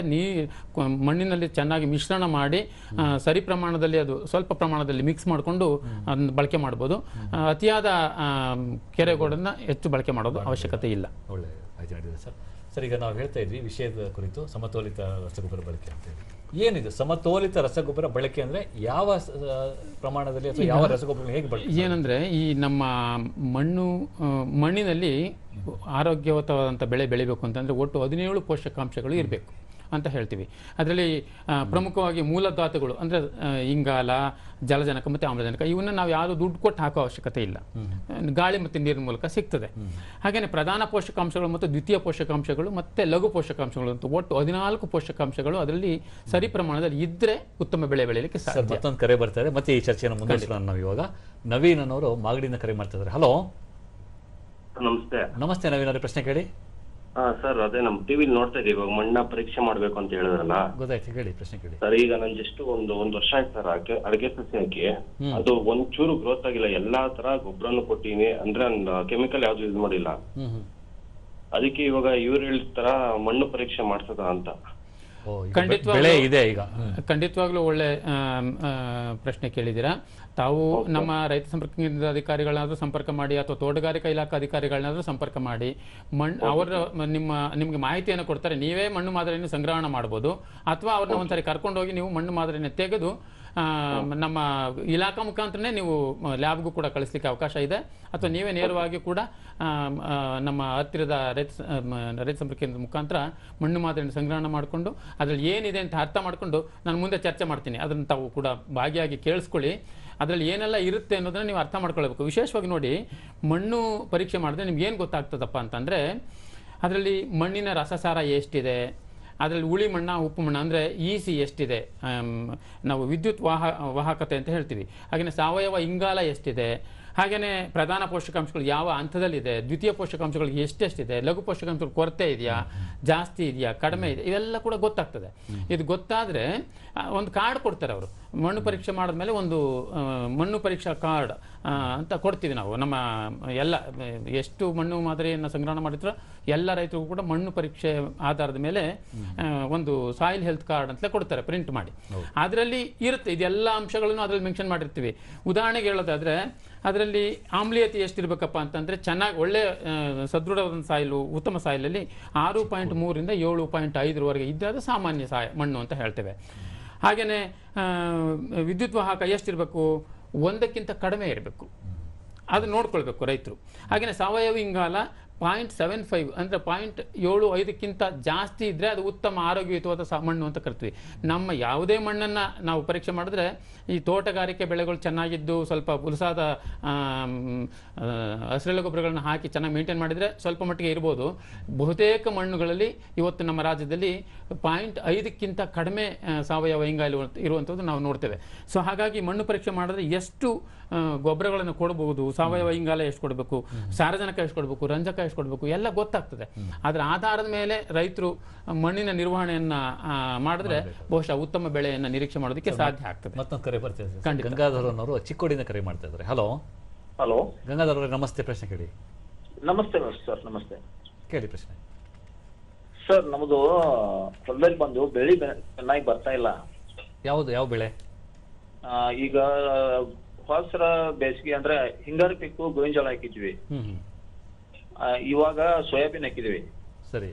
ಮಣ್ಣಿನಲ್ಲಿ ಚೆನ್ನಾಗಿ ಮಿಶ್ರಣ ಮಾಡಿ ಸರಿ ಪ್ರಮಾಣದಲ್ಲಿ, ಅದು ಸ್ವಲ್ಪ ಪ್ರಮಾಣದಲ್ಲಿ ಮಿಕ್ಸ್ ಮಾಡಿಕೊಂಡು ಅದನ್ನ ಬಳಕೆ ಮಾಡ್ಬೋದು. ಅತಿಯಾದ ಕೆರೆಗೋಡನ್ನ ಹೆಚ್ಚು ಬಳಕೆ ಮಾಡೋದು ಅವಶ್ಯಕತೆ ಇಲ್ಲ. ಒಳ್ಳೆ ಮಾಹಿತಿ ನೀಡಿದೆ ಸರ್. ಈಗ ನಾವು ಹೇಳ್ತಾ ಇದ್ವಿ ವಿಷಯದ ಕುರಿತು ಸಮತೋಲಿತ ರಸಗೊಬ್ಬರ ಬಳಕೆ ಅಂತ ಹೇಳಿ. ಏನಿದೆ ಸಮತೋಲಿತ ರಸಗೊಬ್ಬರ ಬಳಕೆ ಅಂದ್ರೆ ಯಾವ ಪ್ರಮಾಣದಲ್ಲಿ ಅಥವಾ ಯಾವ ರಸಗೊಬ್ಬರ ಹೇಗೆ ಬಳಕೆ? ಏನಂದ್ರೆ ಈ ನಮ್ಮ ಮಣ್ಣಿನಲ್ಲಿ ಆರೋಗ್ಯವಂತವಾದಂಥ ಬೆಳೆ ಬೆಳಿಬೇಕು ಅಂತಂದ್ರೆ ಒಟ್ಟು 17 ಪೋಷಕಾಂಶಗಳು ಇರಬೇಕು ಅಂತ ಹೇಳ್ತೀವಿ. ಅದರಲ್ಲಿ ಪ್ರಮುಖವಾಗಿ ಮೂಲಧಾತುಗಳು ಅಂದರೆ ಇಂಗಾಲ, ಜಲಜನಕ ಮತ್ತು ಆಮ್ಲಜನಕ, ಇವನ್ನ ನಾವು ಯಾವುದು ದುಡ್ಡು ಕೊಟ್ಟು ಹಾಕೋ ಅವಶ್ಯಕತೆ ಇಲ್ಲ, ಗಾಳಿ ಮತ್ತು ನೀರಿನ ಮೂಲಕ ಸಿಗ್ತದೆ. ಹಾಗೆಯೇ ಪ್ರಧಾನ ಪೋಷಕಾಂಶಗಳು ಮತ್ತು ದ್ವಿತೀಯ ಪೋಷಕಾಂಶಗಳು ಮತ್ತು ಲಘು ಪೋಷಕಾಂಶಗಳು ಅಂತ ಒಟ್ಟು 14 ಪೋಷಕಾಂಶಗಳು ಅದರಲ್ಲಿ ಸರಿ ಪ್ರಮಾಣದಲ್ಲಿ ಇದ್ದರೆ ಉತ್ತಮ ಬೆಳೆ ಬೆಳೆಯಲಿಕ್ಕೆ ಸಾಧ್ಯ. ಮತ್ತೊಂದು ಕರೆ ಬರ್ತಾ ಇದೆ, ಮತ್ತೆ ಈ ಚರ್ಚೆಯನ್ನು ಮುಂದುವರಿಸೋಣ ನಾವು ಇವಾಗ. ನವೀನ್ ಅನ್ನೋರು ಮಾಗಡಿನ ಕರೆ ಮಾಡ್ತಾ ಇದ್ದಾರೆ. ಹಲೋ ನಮಸ್ತೆ. ನಮಸ್ತೆ ನವೀನ್ ಅವರೇ, ಪ್ರಶ್ನೆ ಕೇಳಿ. ಸರ್, ಅದೇ ನಮ್ ಟಿವಿಲಿ ನೋಡ್ತಾ ಇದೀವಿ, ಇವಾಗ ಮಣ್ಣ ಪರೀಕ್ಷೆ ಮಾಡ್ಬೇಕು ಅಂತ ಹೇಳಿದ್ರಲ್ಲ. ಗೊತ್ತಾಯ್ತು, ಕೇಳಿ ಪ್ರಶ್ನೆ ಕೇಳಿ. ಸರ್, ಈಗ ನಾನು ಜಸ್ಟ್ ಒಂದ್ ವರ್ಷ ಆಯ್ತು ಸರ್ ಅಡಿಕೆ ಸಸ್ಯ ಹಾಕಿ, ಅದು ಒಂಚೂರು ಗ್ರೋತ್ ಆಗಿಲ್ಲ. ಎಲ್ಲಾ ತರ ಗೊಬ್ಬರನು ಕೊಟ್ಟಿನಿ, ಅಂದ್ರೆ ಕೆಮಿಕಲ್ ಯಾವ್ದು ಯೂಸ್ ಮಾಡಿಲ್ಲ. ಅದಕ್ಕೆ ಇವಾಗ ಇವ್ರು ಹೇಳ್ತಾರ ಮಣ್ಣು ಪರೀಕ್ಷೆ ಮಾಡ್ಸದ ಅಂತ. ಖಂಡಿತವಾಗ್ಲೂ ಒಳ್ಳೆ ಪ್ರಶ್ನೆ ಕೇಳಿದ್ದೀರಾ. ತಾವು ನಮ್ಮ ರೈತ ಸಂಪರ್ಕ ಕೇಂದ್ರದ ಅಧಿಕಾರಿಗಳನ್ನಾದ್ರೂ ಸಂಪರ್ಕ ಮಾಡಿ ಅಥವಾ ತೋಟಗಾರಿಕಾ ಇಲಾಖಾ ಅಧಿಕಾರಿಗಳನ್ನಾದ್ರೂ ಸಂಪರ್ಕ ಮಾಡಿ ನಿಮ್ಗೆ ಮಾಹಿತಿಯನ್ನು ಕೊಡ್ತಾರೆ. ನೀವೇ ಮಣ್ಣು ಮಾದರಿಯನ್ನು ಸಂಗ್ರಹಣೆ ಮಾಡ್ಬೋದು ಅಥವಾ ಅವ್ರನ್ನ ಒಂದ್ಸರಿ ಕರ್ಕೊಂಡೋಗಿ ನೀವು ಮಣ್ಣು ಮಾದರಿಯನ್ನು ತೆಗೆದು ನಮ್ಮ ಇಲಾಖಾ ಮುಖಾಂತರನೇ ನೀವು ಲ್ಯಾಬ್ಗೂ ಕೂಡ ಕಳಿಸ್ಲಿಕ್ಕೆ ಅವಕಾಶ ಇದೆ. ಅಥವಾ ನೀವೇ ನೇರವಾಗಿ ಕೂಡ ನಮ್ಮ ಹತ್ತಿರದ ರೈತ ಸಂಪರ್ಕ ಕೇಂದ್ರದ ಮುಖಾಂತರ ಮಣ್ಣು ಮಾದರಿಯನ್ನು ಸಂಗ್ರಹಣೆ ಮಾಡಿಕೊಂಡು ಅದರಲ್ಲಿ ಏನಿದೆ ಅಂತ ಅರ್ಥ ಮಾಡಿಕೊಂಡು ನಾನು ಮುಂದೆ ಚರ್ಚೆ ಮಾಡ್ತೀನಿ. ಅದನ್ನು ತಾವು ಕೂಡ ಭಾಗಿಯಾಗಿ ಕೇಳಿಸ್ಕೊಳ್ಳಿ. ಅದರಲ್ಲಿ ಏನೆಲ್ಲ ಇರುತ್ತೆ ಅನ್ನೋದನ್ನ ನೀವು ಅರ್ಥ ಮಾಡ್ಕೊಳ್ಬೇಕು. ವಿಶೇಷವಾಗಿ ನೋಡಿ, ಮಣ್ಣು ಪರೀಕ್ಷೆ ಮಾಡಿದ್ರೆ ನಿಮ್ಗೆ ಏನು ಗೊತ್ತಾಗ್ತದಪ್ಪ ಅಂತಂದರೆ ಅದರಲ್ಲಿ ಮಣ್ಣಿನ ರಸಸಾರ ಎಷ್ಟಿದೆ, ಅದರಲ್ಲಿ ಉಳಿ ಮಣ್ಣ ಉಪ್ಪು ಮಣ್ಣ ಅಂದರೆ EC ಎಷ್ಟಿದೆ, ನಾವು ವಿದ್ಯುತ್ ವಾಹಕತೆ ಅಂತ ಹೇಳ್ತೀವಿ. ಹಾಗೆಯೇ ಸಾವಯವ ಇಂಗಾಲ ಎಷ್ಟಿದೆ, ಹಾಗೆಯೇ ಪ್ರಧಾನ ಪೋಷಕಾಂಶಗಳು ಯಾವ ಹಂತದಲ್ಲಿದೆ, ದ್ವಿತೀಯ ಪೋಷಕಾಂಶಗಳು ಎಷ್ಟೆಷ್ಟಿದೆ, ಲಘು ಪೋಷಕಾಂಶಗಳು ಕೊರತೆ ಇದೆಯಾ, ಜಾಸ್ತಿ ಇದೆಯಾ, ಕಡಿಮೆ ಇದೆ, ಇವೆಲ್ಲ ಕೂಡ ಗೊತ್ತಾಗ್ತದೆ. ಇದು ಗೊತ್ತಾದರೆ ಒಂದು ಕಾರ್ಡ್ ಕೊಡ್ತಾರೆ ಅವರು. ಮಣ್ಣು ಪರೀಕ್ಷೆ ಮಾಡಿದ್ಮೇಲೆ ಒಂದು ಮಣ್ಣು ಪರೀಕ್ಷಾ ಕಾರ್ಡ್ ಅಂತ ಕೊಡ್ತೀವಿ ನಾವು. ನಮ್ಮ ಎಲ್ಲ ಎಷ್ಟು ಮಣ್ಣು ಮಾದರಿಯನ್ನು ಸಂಗ್ರಹಣ ಮಾಡಿದ್ರು ಎಲ್ಲ ರೈತರಿಗೂ ಕೂಡ ಮಣ್ಣು ಪರೀಕ್ಷೆ ಆಧಾರದ ಮೇಲೆ ಒಂದು ಸಾಯಿಲ್ ಹೆಲ್ತ್ ಕಾರ್ಡ್ ಅಂತಲೇ ಕೊಡ್ತಾರೆ, ಪ್ರಿಂಟ್ ಮಾಡಿ. ಅದರಲ್ಲಿ ಇರುತ್ತೆ ಇದೆಲ್ಲ ಅಂಶಗಳನ್ನು ಅದರಲ್ಲಿ ಮೆನ್ಷನ್ ಮಾಡಿರ್ತೀವಿ. ಉದಾಹರಣೆಗೆ ಹೇಳೋದಾದರೆ ಅದರಲ್ಲಿ ಆಮ್ಲೀಯತೆ ಎಷ್ಟಿರಬೇಕಪ್ಪ ಅಂತಂದರೆ ಚೆನ್ನಾಗಿ ಒಳ್ಳೆ ಸದೃಢವಾದ ಸಾಯಿಲು, ಉತ್ತಮ ಸಾಯಿಲಲ್ಲಿ 6.3ರಿಂದ 7.5ವರೆಗೆ ಇದ್ದರೆ ಅದು ಸಾಮಾನ್ಯ ಮಣ್ಣು ಅಂತ ಹೇಳ್ತೇವೆ. ಹಾಗೆಯೇ ವಿದ್ಯುತ್ ವಾಹಕ ಎಷ್ಟಿರಬೇಕು, 1ಕ್ಕಿಂತ ಕಡಿಮೆ ಇರಬೇಕು, ಅದು ನೋಡ್ಕೊಳ್ಬೇಕು ರೈತರು. ಹಾಗೆಯೇ ಸಾವಯವ ಇಂಗಾಲ 0.75 ಅಂದರೆ 0.75ಕ್ಕಿಂತ ಜಾಸ್ತಿ ಇದ್ದರೆ ಅದು ಉತ್ತಮ ಆರೋಗ್ಯಯುತವಾದ ಮಣ್ಣು ಅಂತ ಕರಿತೀವಿ. ನಮ್ಮ ಯಾವುದೇ ಮಣ್ಣನ್ನು ನಾವು ಪರೀಕ್ಷೆ ಮಾಡಿದ್ರೆ ಈ ತೋಟಗಾರಿಕೆ ಬೆಳೆಗಳು ಚೆನ್ನಾಗಿದ್ದು ಸ್ವಲ್ಪ ಪುಲಸಾದ ಹಸಿರೆಲೆ ಗೊಬ್ಬರಗಳನ್ನ ಹಾಕಿ ಚೆನ್ನಾಗಿ ಮೇಂಟೈನ್ ಮಾಡಿದರೆ ಸ್ವಲ್ಪ ಮಟ್ಟಿಗೆ ಇರ್ಬೋದು. ಬಹುತೇಕ ಮಣ್ಣುಗಳಲ್ಲಿ ಇವತ್ತು ನಮ್ಮ ರಾಜ್ಯದಲ್ಲಿ 0.5ಕ್ಕಿಂತ ಕಡಿಮೆ ಸಾವಯವ ಇಂಗಾಲ ಇರುವಂಥದ್ದು ನಾವು ನೋಡ್ತೇವೆ. ಸೊ ಹಾಗಾಗಿ ಮಣ್ಣು ಪರೀಕ್ಷೆ ಮಾಡಿದ್ರೆ ಎಷ್ಟು ಗೊಬ್ಬರಗಳನ್ನು ಕೊಡಬಹುದು, ಸಾವಯವ ಇಂಗಾಲ ಎಷ್ಟು ಕೊಡಬೇಕು, ಸಾರಜನಕ ಎಷ್ಟು ಕೊಡಬೇಕು, ರಂಜಕ ಎಷ್ಟು ಕೊಡಬೇಕು ಎಲ್ಲ ಗೊತ್ತಾಗ್ತದೆ. ಅದರ ಆಧಾರದ ಮೇಲೆ ರೈತರು ಮಣ್ಣಿನ ನಿರ್ವಹಣೆಯನ್ನ ಮಾಡಿದ್ರೆ ಬಹುಶಃ ಉತ್ತಮ ಬೆಳೆಯನ್ನು ನಿರೀಕ್ಷೆ ಮಾಡೋದಕ್ಕೆ ಸಾಧ್ಯ ಆಗ್ತದೆ. ಮತ್ತೊಂದು ಕರೆ ಬರ್ತಿದೆ, ಗಂಗಾಧರ್ ಅವರು ಚಿಕ್ಕೋಡಿನ ಕರೆ ಮಾಡ್ತಾ ಇದ್ದಾರೆ. ಹಲೋ ಹಲೋ ಗಂಗಾಧರ್ ಅವರೇ, ನಮಸ್ತೆ, ಪ್ರಶ್ನೆ ಕೇಳಿ. ನಮಸ್ತೆ ಸರ್. ನಮಸ್ತೆ, ಕೇಳಿ ಪ್ರಶ್ನೆ. ಸರ್, ನಮ್ದು ಹೊಲದಲ್ಲಿ ಬಂದು ಬೆಳಿ ಚೆನ್ನಾಗಿ ಬರ್ತಾ ಇಲ್ಲ. ಯಾವ ಬೆಳೆ? ಈಗ ಹೊಸರ ಬೇಸಿಗೆ ಅಂದ್ರೆ ಹಿಂಗಾರು ಪಿಕ್ಕು ಗೋವಿನಜೋಳ ಹಾಕಿದ್ವಿ. ಇವಾಗ ಸೋಯಾಬೀನ್ ಹಾಕಿದ್ವಿ. ಸರಿ.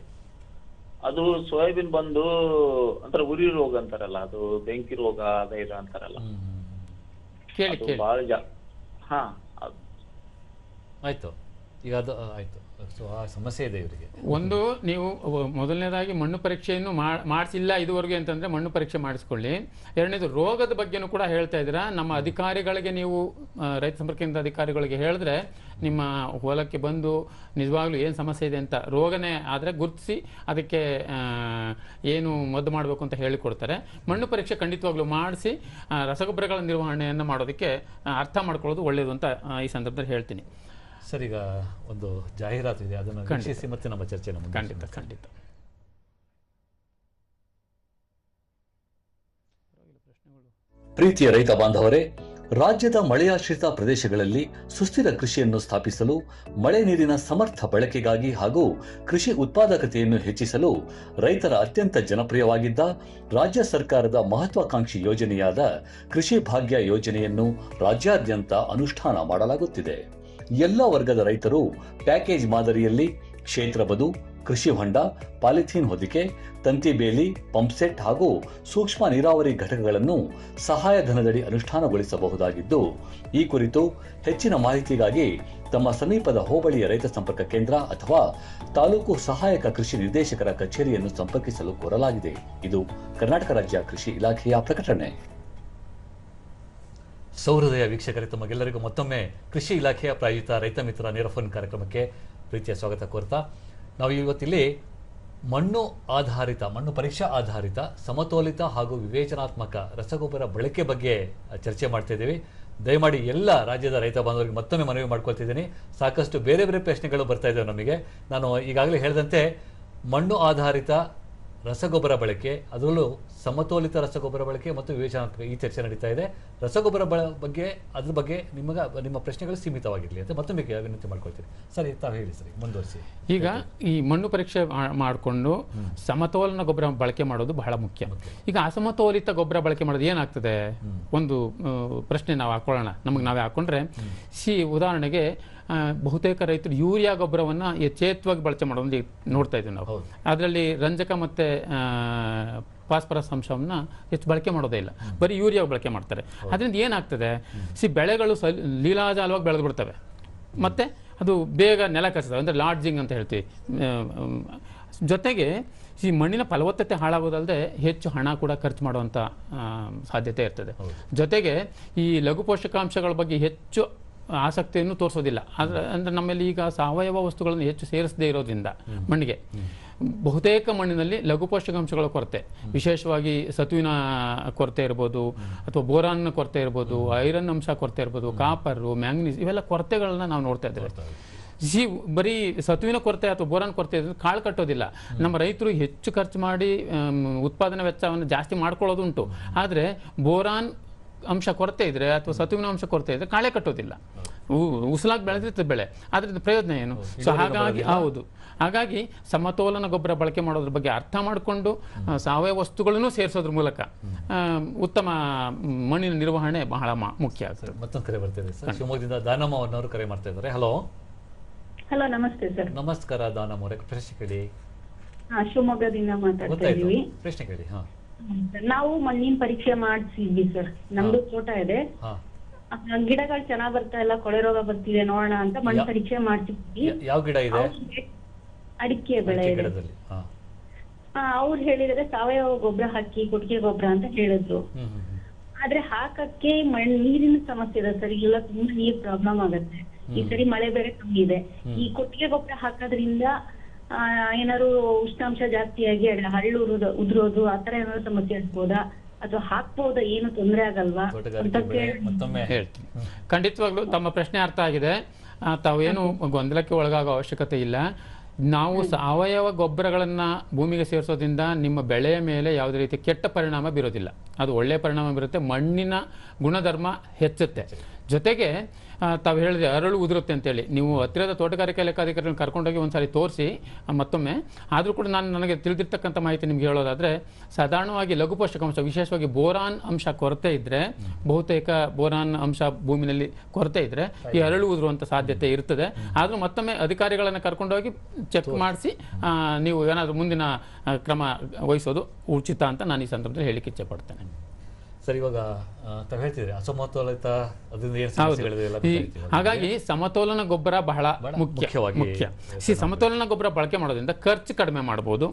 ಅದು ಸೋಯಾಬೀನ್ ಬಂದು ಅಂದ್ರೆ ಉರಿ ರೋಗ ಅಂತಾರಲ್ಲ, ಅದು ಬೆಂಕಿ ರೋಗ ಅದ ಇದು ಅಂತಾರಲ್ಲ, ಬಹಳ ಆಯ್ತು. ಈಗ ಅದು ಆಯ್ತು. ಸೊ ಆ ಸಮಸ್ಯೆ ಇದೆ ಇವರಿಗೆ. ಒಂದು, ನೀವು ಮೊದಲನೇದಾಗಿ ಮಣ್ಣು ಪರೀಕ್ಷೆಯನ್ನು ಮಾಡಿಸಿಲ್ಲ ಇದುವರೆಗೆ ಅಂತಂದರೆ ಮಣ್ಣು ಪರೀಕ್ಷೆ ಮಾಡಿಸ್ಕೊಳ್ಳಿ. ಎರಡನೇದು, ರೋಗದ ಬಗ್ಗೆನೂ ಕೂಡ ಹೇಳ್ತಾ ಇದ್ದೀರಾ. ನಮ್ಮ ಅಧಿಕಾರಿಗಳಿಗೆ ನೀವು ರೈತ ಸಂಪರ್ಕ ಕೇಂದ್ರ ಅಧಿಕಾರಿಗಳಿಗೆ ಹೇಳಿದ್ರೆ ನಿಮ್ಮ ಹೊಲಕ್ಕೆ ಬಂದು ನಿಜವಾಗ್ಲೂ ಏನು ಸಮಸ್ಯೆ ಇದೆ ಅಂತ ರೋಗನೇ ಆದರೆ ಗುರುತಿಸಿ ಅದಕ್ಕೆ ಏನು ಮದ್ದು ಮಾಡಬೇಕು ಅಂತ ಹೇಳಿಕೊಡ್ತಾರೆ. ಮಣ್ಣು ಪರೀಕ್ಷೆ ಖಂಡಿತವಾಗ್ಲೂ ಮಾಡಿಸಿ ರಸಗೊಬ್ಬರಗಳ ನಿರ್ವಹಣೆಯನ್ನು ಮಾಡೋದಕ್ಕೆ ಅರ್ಥ ಮಾಡ್ಕೊಳ್ಳೋದು ಒಳ್ಳೆಯದು ಅಂತ ಈ ಸಂದರ್ಭದಲ್ಲಿ ಹೇಳ್ತೀನಿ. ಸರ್, ಈಗ ಒಂದು ಜಾಹೀರಾತು ಇದೆ, ಅದನ್ನು ವೀಕ್ಷಿಸಿ ಮತ್ತೆ ನಮ್ಮ ಚರ್ಚೆನ ಖಂಡಿತ. ಪ್ರೀತಿಯ ರೈತ ಬಾಂಧವರೇ, ರಾಜ್ಯದ ಮಳೆಯಾಶ್ರಿತ ಪ್ರದೇಶಗಳಲ್ಲಿ ಸುಸ್ಥಿರ ಕೃಷಿಯನ್ನು ಸ್ಥಾಪಿಸಲು, ಮಳೆ ನೀರಿನ ಸಮರ್ಥ ಬಳಕೆಗಾಗಿ ಹಾಗೂ ಕೃಷಿ ಉತ್ಪಾದಕತೆಯನ್ನು ಹೆಚ್ಚಿಸಲು ರೈತರ ಅತ್ಯಂತ ಜನಪ್ರಿಯವಾಗಿದ್ದ ರಾಜ್ಯ ಸರ್ಕಾರದ ಮಹತ್ವಾಕಾಂಕ್ಷಿ ಯೋಜನೆಯಾದ ಕೃಷಿ ಭಾಗ್ಯ ಯೋಜನೆಯನ್ನು ರಾಜ್ಯಾದ್ಯಂತ ಅನುಷ್ಠಾನ ಮಾಡಲಾಗುತ್ತಿದೆ. ಎಲ್ಲ ವರ್ಗದ ರೈತರು ಪ್ಯಾಕೇಜ್ ಮಾದರಿಯಲ್ಲಿ ಕ್ಷೇತ್ರ ಬದು, ಕೃಷಿ ಹೊಂಡ, ಪಾಲಿಥೀನ್ ಹೊದಿಕೆ, ತಂತಿ ಬೇಲಿ, ಪಂಪ್ಸೆಟ್ ಹಾಗೂ ಸೂಕ್ಷ್ಮ ನೀರಾವರಿ ಘಟಕಗಳನ್ನು ಸಹಾಯಧನದಡಿ ಅನುಷ್ಠಾನಗೊಳಿಸಬಹುದಾಗಿದ್ದು, ಈ ಕುರಿತು ಹೆಚ್ಚಿನ ಮಾಹಿತಿಗಾಗಿ ತಮ್ಮ ಸಮೀಪದ ಹೋಬಳಿಯ ರೈತ ಸಂಪರ್ಕ ಕೇಂದ್ರ ಅಥವಾ ತಾಲೂಕು ಸಹಾಯಕ ಕೃಷಿ ನಿರ್ದೇಶಕರ ಕಚೇರಿಯನ್ನು ಸಂಪರ್ಕಿಸಲು ಕೋರಲಾಗಿದೆ. ಇದು ಕರ್ನಾಟಕ ರಾಜ್ಯ ಕೃಷಿ ಇಲಾಖೆಯ ಪ್ರಕಟಣೆ. ಸೌಹೃದಯ ವೀಕ್ಷಕರೇ, ತಮಗೆಲ್ಲರಿಗೂ ಮತ್ತೊಮ್ಮೆ ಕೃಷಿ ಇಲಾಖೆಯ ಪ್ರಾಯೋಜಿತ ರೈತ ಮಿತ್ರ ನೇರ ಫೋನ್ ಕಾರ್ಯಕ್ರಮಕ್ಕೆ ಪ್ರೀತಿಯ ಸ್ವಾಗತ ಕೋರ್ತಾ, ನಾವು ಇವತ್ತಿಲ್ಲಿ ಮಣ್ಣು ಪರೀಕ್ಷಾ ಆಧಾರಿತ ಸಮತೋಲಿತ ಹಾಗೂ ವಿವೇಚನಾತ್ಮಕ ರಸಗೊಬ್ಬರ ಬಳಕೆ ಬಗ್ಗೆ ಚರ್ಚೆ ಮಾಡ್ತಾ ಇದ್ದೀವಿ. ದಯಮಾಡಿ ಎಲ್ಲ ರಾಜ್ಯದ ರೈತ ಬಾಂಧವರಿಗೆ ಮತ್ತೊಮ್ಮೆ ಮನವಿ ಮಾಡ್ಕೊಳ್ತಿದ್ದೀನಿ. ಸಾಕಷ್ಟು ಬೇರೆ ಬೇರೆ ಪ್ರಶ್ನೆಗಳು ಬರ್ತಾ ಇದ್ದಾವೆ ನಮಗೆ. ನಾನು ಈಗಾಗಲೇ ಹೇಳಿದಂತೆ ಮಣ್ಣು ಆಧಾರಿತ ರಸಗೊಬ್ಬರ ಬಳಕೆ, ಅದರಲ್ಲೂ ಸಮತೋಲಿತ ರಸಗೊಬ್ಬರ ಬಳಕೆ ಮತ್ತು ವಿವೇಚನಾತ್ಮಕ ಈ ಚರ್ಚೆ ನಡೀತಾ ಇದೆ. ರಸಗೊಬ್ಬರ ಬಗ್ಗೆ ಅದ್ರ ಬಗ್ಗೆ ನಿಮ್ಮ ಪ್ರಶ್ನೆಗಳು ಸೀಮಿತವಾಗಿರಲಿ ಅಂತ ಮತ್ತೊಮ್ಮೆ ವಿನಂತಿ ಮಾಡ್ಕೊಳ್ತೀನಿ. ಸರಿ, ತಾವು ಹೇಳಿ ಸರಿ, ಮುಂದುವರಿಸಿ. ಈಗ ಈ ಮಣ್ಣು ಪರೀಕ್ಷೆ ಮಾಡಿಕೊಂಡು ಸಮತೋಲನ ಗೊಬ್ಬರ ಬಳಕೆ ಮಾಡೋದು ಬಹಳ ಮುಖ್ಯ. ಈಗ ಅಸಮತೋಲಿತ ಗೊಬ್ಬರ ಬಳಕೆ ಮಾಡೋದು ಏನಾಗ್ತದೆ, ಒಂದು ಪ್ರಶ್ನೆ ನಾವು ಹಾಕೊಳ್ಳೋಣ, ನಮಗೆ ನಾವೇ ಹಾಕೊಂಡ್ರೆ. ಉದಾಹರಣೆಗೆ ಬಹುತೇಕ ರೈತರು ಯೂರಿಯಾ ಗೊಬ್ಬರವನ್ನು ಯಥೇಚ್ಛವಾಗಿ ಬಳಕೆ ಮಾಡೋದು ನೋಡ್ತಾ ಇದ್ದೀವಿ ನಾವು. ಅದರಲ್ಲಿ ರಂಜಕ ಮತ್ತು ಫಾಸ್ಫರಸ್ ಅಂಶವನ್ನು ಹೆಚ್ಚು ಬಳಕೆ ಮಾಡೋದೇ ಇಲ್ಲ, ಬರೀ ಯೂರಿಯಾ ಬಳಕೆ ಮಾಡ್ತಾರೆ. ಅದರಿಂದ ಏನಾಗ್ತದೆ, ಬೆಳೆಗಳು ಲೀಲಾಜಾಲವಾಗಿ ಬೆಳೆದು ಬಿಡ್ತವೆ, ಮತ್ತು ಅದು ಬೇಗ ನೆಲ ಕಚ್ತವೆ, ಅಂದರೆ ಲಾಡ್ಜಿಂಗ್ ಅಂತ ಹೇಳ್ತೀವಿ. ಜೊತೆಗೆ ಈ ಮಣ್ಣಿನ ಫಲವತ್ತತೆ ಹಾಳಾಗೋದಲ್ಲದೆ ಹೆಚ್ಚು ಹಣ ಕೂಡ ಖರ್ಚು ಮಾಡುವಂಥ ಸಾಧ್ಯತೆ ಇರ್ತದೆ. ಜೊತೆಗೆ ಈ ಲಘು ಪೋಷಕಾಂಶಗಳ ಬಗ್ಗೆ ಹೆಚ್ಚು ಆಸಕ್ತಿಯನ್ನು ತೋರಿಸೋದಿಲ್ಲ. ಅಂದರೆ ನಮ್ಮಲ್ಲಿ ಈಗ ಸಾವಯವ ವಸ್ತುಗಳನ್ನು ಹೆಚ್ಚು ಸೇರಿಸದೇ ಇರೋದ್ರಿಂದ ಮಣ್ಣಿಗೆ ಬಹುತೇಕ ಮಣ್ಣಿನಲ್ಲಿ ಲಘು ಪೋಷಕಾಂಶಗಳ ಕೊರತೆ, ವಿಶೇಷವಾಗಿ ಸತುವಿನ ಕೊರತೆ ಇರ್ಬೋದು, ಅಥವಾ ಬೋರಾನ್ನ ಕೊರತೆ ಇರ್ಬೋದು, ಐರನ್ ಅಂಶ ಕೊರತೆ ಇರ್ಬೋದು, ಕಾಪರು, ಮ್ಯಾಂಗನೀಸ್, ಇವೆಲ್ಲ ಕೊರತೆಗಳನ್ನ ನಾವು ನೋಡ್ತಾ ಇದ್ದೇವೆ. ಬರೀ ಸತುವಿನ ಕೊರತೆ ಅಥವಾ ಬೋರಾನ್ ಕೊರತೆ ಇದ್ರೆ ಕಾಳು ಕಟ್ಟೋದಿಲ್ಲ. ನಮ್ಮ ರೈತರು ಹೆಚ್ಚು ಖರ್ಚು ಮಾಡಿ ಉತ್ಪಾದನಾ ವೆಚ್ಚವನ್ನು ಜಾಸ್ತಿ ಮಾಡ್ಕೊಳ್ಳೋದು ಉಂಟು. ಆದರೆ ಬೋರಾನ್ ಅಂಶ ಕೊರತೆ ಇದ್ರೆ ಅಥವಾ ಸತುವಿನ ಅಂಶ ಕೊರತೆ ಇದ್ರೆ ಕಾಳೆ ಕಟ್ಟೋದಿಲ್ಲ, ಉಸಲಾಗಿ ಬೆಳೆದಿರ್ತದೆ ಬೆಳೆ, ಅದರಿಂದ ಪ್ರಯೋಜನ ಏನು? ಸೊ ಹಾಗಾಗಿ ಸಮತೋಲನ ಗೊಬ್ಬರ ಬಳಕೆ ಮಾಡೋದ್ರ ಬಗ್ಗೆ ಅರ್ಥ ಮಾಡಿಕೊಂಡು ಸಾವಯವ ವಸ್ತುಗಳನ್ನು ಸೇರಿಸೋದ್ರ ಮೂಲಕ ಉತ್ತಮ ಮಣ್ಣಿನ ನಿರ್ವಹಣೆ ಬಹಳ ಮುಖ್ಯ ಆಗ್ತದೆ. ಮತ್ತೊಂದು ಕರೆ ಬರ್ತಿದೆ ಸರ್, ಶಿವಮೊಗ್ಗದಿಂದ ದಾನಮ್ಮ ಅವರು ಕರೆ ಮಾಡ್ತಾ ಇದ್ದಾರೆ. ಹಲೋ. ಹಲೋ, ನಮಸ್ತೆ ಸರ್. ನಮಸ್ಕಾರ ದಾನಮ್ಮ ಅವರೇ, ಪ್ರಶ್ನೆ ಕೇಳಿ. ಶಿವಮೊಗ್ಗದಿಂದ ಮಾತಾಡ್ತಾ ಇದ್ದೀವಿ. ಪ್ರಶ್ನೆ ಕೇಳಿ. ನಾವು ಮಣ್ಣಿನ ಪರೀಕ್ಷೆ ಮಾಡಿಸಿದ್ವಿ ಸರ್, ನಮ್ದು ತೋಟ ಇದೆ, ಗಿಡಗಳು ಚೆನ್ನಾಗ್ ಬರ್ತಾ ಇಲ್ಲ, ಕೊಳೆ ರೋಗ ಬರ್ತಿದೆ, ನೋಡೋಣ ಅಂತ ಮಣ್ಣು ಪರೀಕ್ಷೆ ಮಾಡ್ಸಿದ್ವಿ. ಯಾವ ಗಿಡ ಇದೆ? ಅಡಿಕೆ ಬೆಳೆ ಇದೆ. ಅವ್ರು ಹೇಳಿದ್ರೆ ಸಾವಯವ ಗೊಬ್ಬರ ಹಾಕಿ, ಕೊಟ್ಟಿಗೆ ಗೊಬ್ಬರ ಅಂತ ಹೇಳಿದ್ರು. ಆದ್ರೆ ಹಾಕಕ್ಕೆ ನೀರಿನ ಸಮಸ್ಯೆ ಇದೆ ಸರ್, ಇಲ್ಲ ತುಂಬಾ ನೀರ್ ಪ್ರಾಬ್ಲಮ್ ಆಗತ್ತೆ. ಈ ಸರಿ ಮಳೆ ಬೇರೆ ಕಮ್ಮಿ ಇದೆ. ಈ ಕೊಟ್ಟಿಗೆ ಗೊಬ್ಬರ ಹಾಕೋದ್ರಿಂದ ಏನಾದ್ರು ಉಷ್ಣಾಂಶ ಜಾಸ್ತಿಯಾಗಿ ಹಳ್ಳು ಉದುರೋದು ಆತರ ಏನಾದ್ರು ಸಮಸ್ಯೆ ಇರ್ಬೋದಾ, ಅಥವಾ ಹಾಕ್ಬೋದಾ, ಏನು ತೊಂದರೆ ಆಗಲ್ವಾ ಅಂತ ಹೇಳ್ತೀನಿ. ಖಂಡಿತವಾಗ್ಲೂ ತಮ್ಮ ಪ್ರಶ್ನೆ ಅರ್ಥ ಆಗಿದೆ. ತಾವೇನು ಗೊಂದಲಕ್ಕೆ ಒಳಗಾಗೋ ಅವಶ್ಯಕತೆ ಇಲ್ಲ. ನಾವು ಸಾವಯವ ಗೊಬ್ಬರಗಳನ್ನು ಭೂಮಿಗೆ ಸೇರಿಸೋದ್ರಿಂದ ನಿಮ್ಮ ಬೆಳೆಯ ಮೇಲೆ ಯಾವುದೇ ರೀತಿ ಕೆಟ್ಟ ಪರಿಣಾಮ ಬೀರೋದಿಲ್ಲ, ಅದು ಒಳ್ಳೆಯ ಪರಿಣಾಮ ಬೀರುತ್ತೆ, ಮಣ್ಣಿನ ಗುಣಧರ್ಮ ಹೆಚ್ಚುತ್ತೆ. ಜೊತೆಗೆ ತಾವು ಹೇಳಿದ್ರೆ ಅರಳು ಉದುರುತ್ತೆ ಅಂತೇಳಿ, ನೀವು ಹತ್ತಿರದ ತೋಟಗಾರಿಕಾ ಲೆಕ್ಕಾಧಿಕಾರಿಗಳನ್ನ ಕರ್ಕೊಂಡೋಗಿ ಒಂದ್ಸಾರಿ ತೋರಿಸಿ ಮತ್ತೊಮ್ಮೆ. ಆದರೂ ಕೂಡ ನನಗೆ ತಿಳಿದಿರ್ತಕ್ಕಂಥ ಮಾಹಿತಿ ನಿಮ್ಗೆ ಹೇಳೋದಾದರೆ, ಸಾಧಾರಣವಾಗಿ ಲಘು ಪೋಷಕಾಂಶ, ವಿಶೇಷವಾಗಿ ಬೋರಾನ್ ಅಂಶ ಕೊರತೆ ಇದ್ದರೆ, ಬಹುತೇಕ ಬೋರಾನ್ ಅಂಶ ಭೂಮಿನಲ್ಲಿ ಕೊರತೆ ಇದ್ದರೆ ಈ ಅರಳು ಉದುರುವಂಥ ಸಾಧ್ಯತೆ ಇರ್ತದೆ. ಆದರೂ ಮತ್ತೊಮ್ಮೆ ಅಧಿಕಾರಿಗಳನ್ನು ಕರ್ಕೊಂಡೋಗಿ ಚೆಕ್ ಮಾಡಿಸಿ ನೀವು ಏನಾದರೂ ಮುಂದಿನ ಕ್ರಮ ವಹಿಸೋದು ಉಚಿತ ಅಂತ ನಾನು ಈ ಸಂದರ್ಭದಲ್ಲಿ ಹೇಳಿಕ್ಕೆ ಇಚ್ಛೆ ಪಡ್ತೇನೆ. ಸರ್, ಇವಾಗ ತಾವು ಹೇಳ್ತಿದ್ರಿ ಅಸಮತೋಲಿತ, ಹಾಗಾಗಿ ಸಮತೋಲನ ಗೊಬ್ಬರ ಬಹಳ ಮುಖ್ಯ. ಸಮತೋಲನ ಗೊಬ್ಬರ ಬಳಕೆ ಮಾಡೋದ್ರಿಂದ ಖರ್ಚು ಕಡಿಮೆ ಮಾಡಬಹುದು,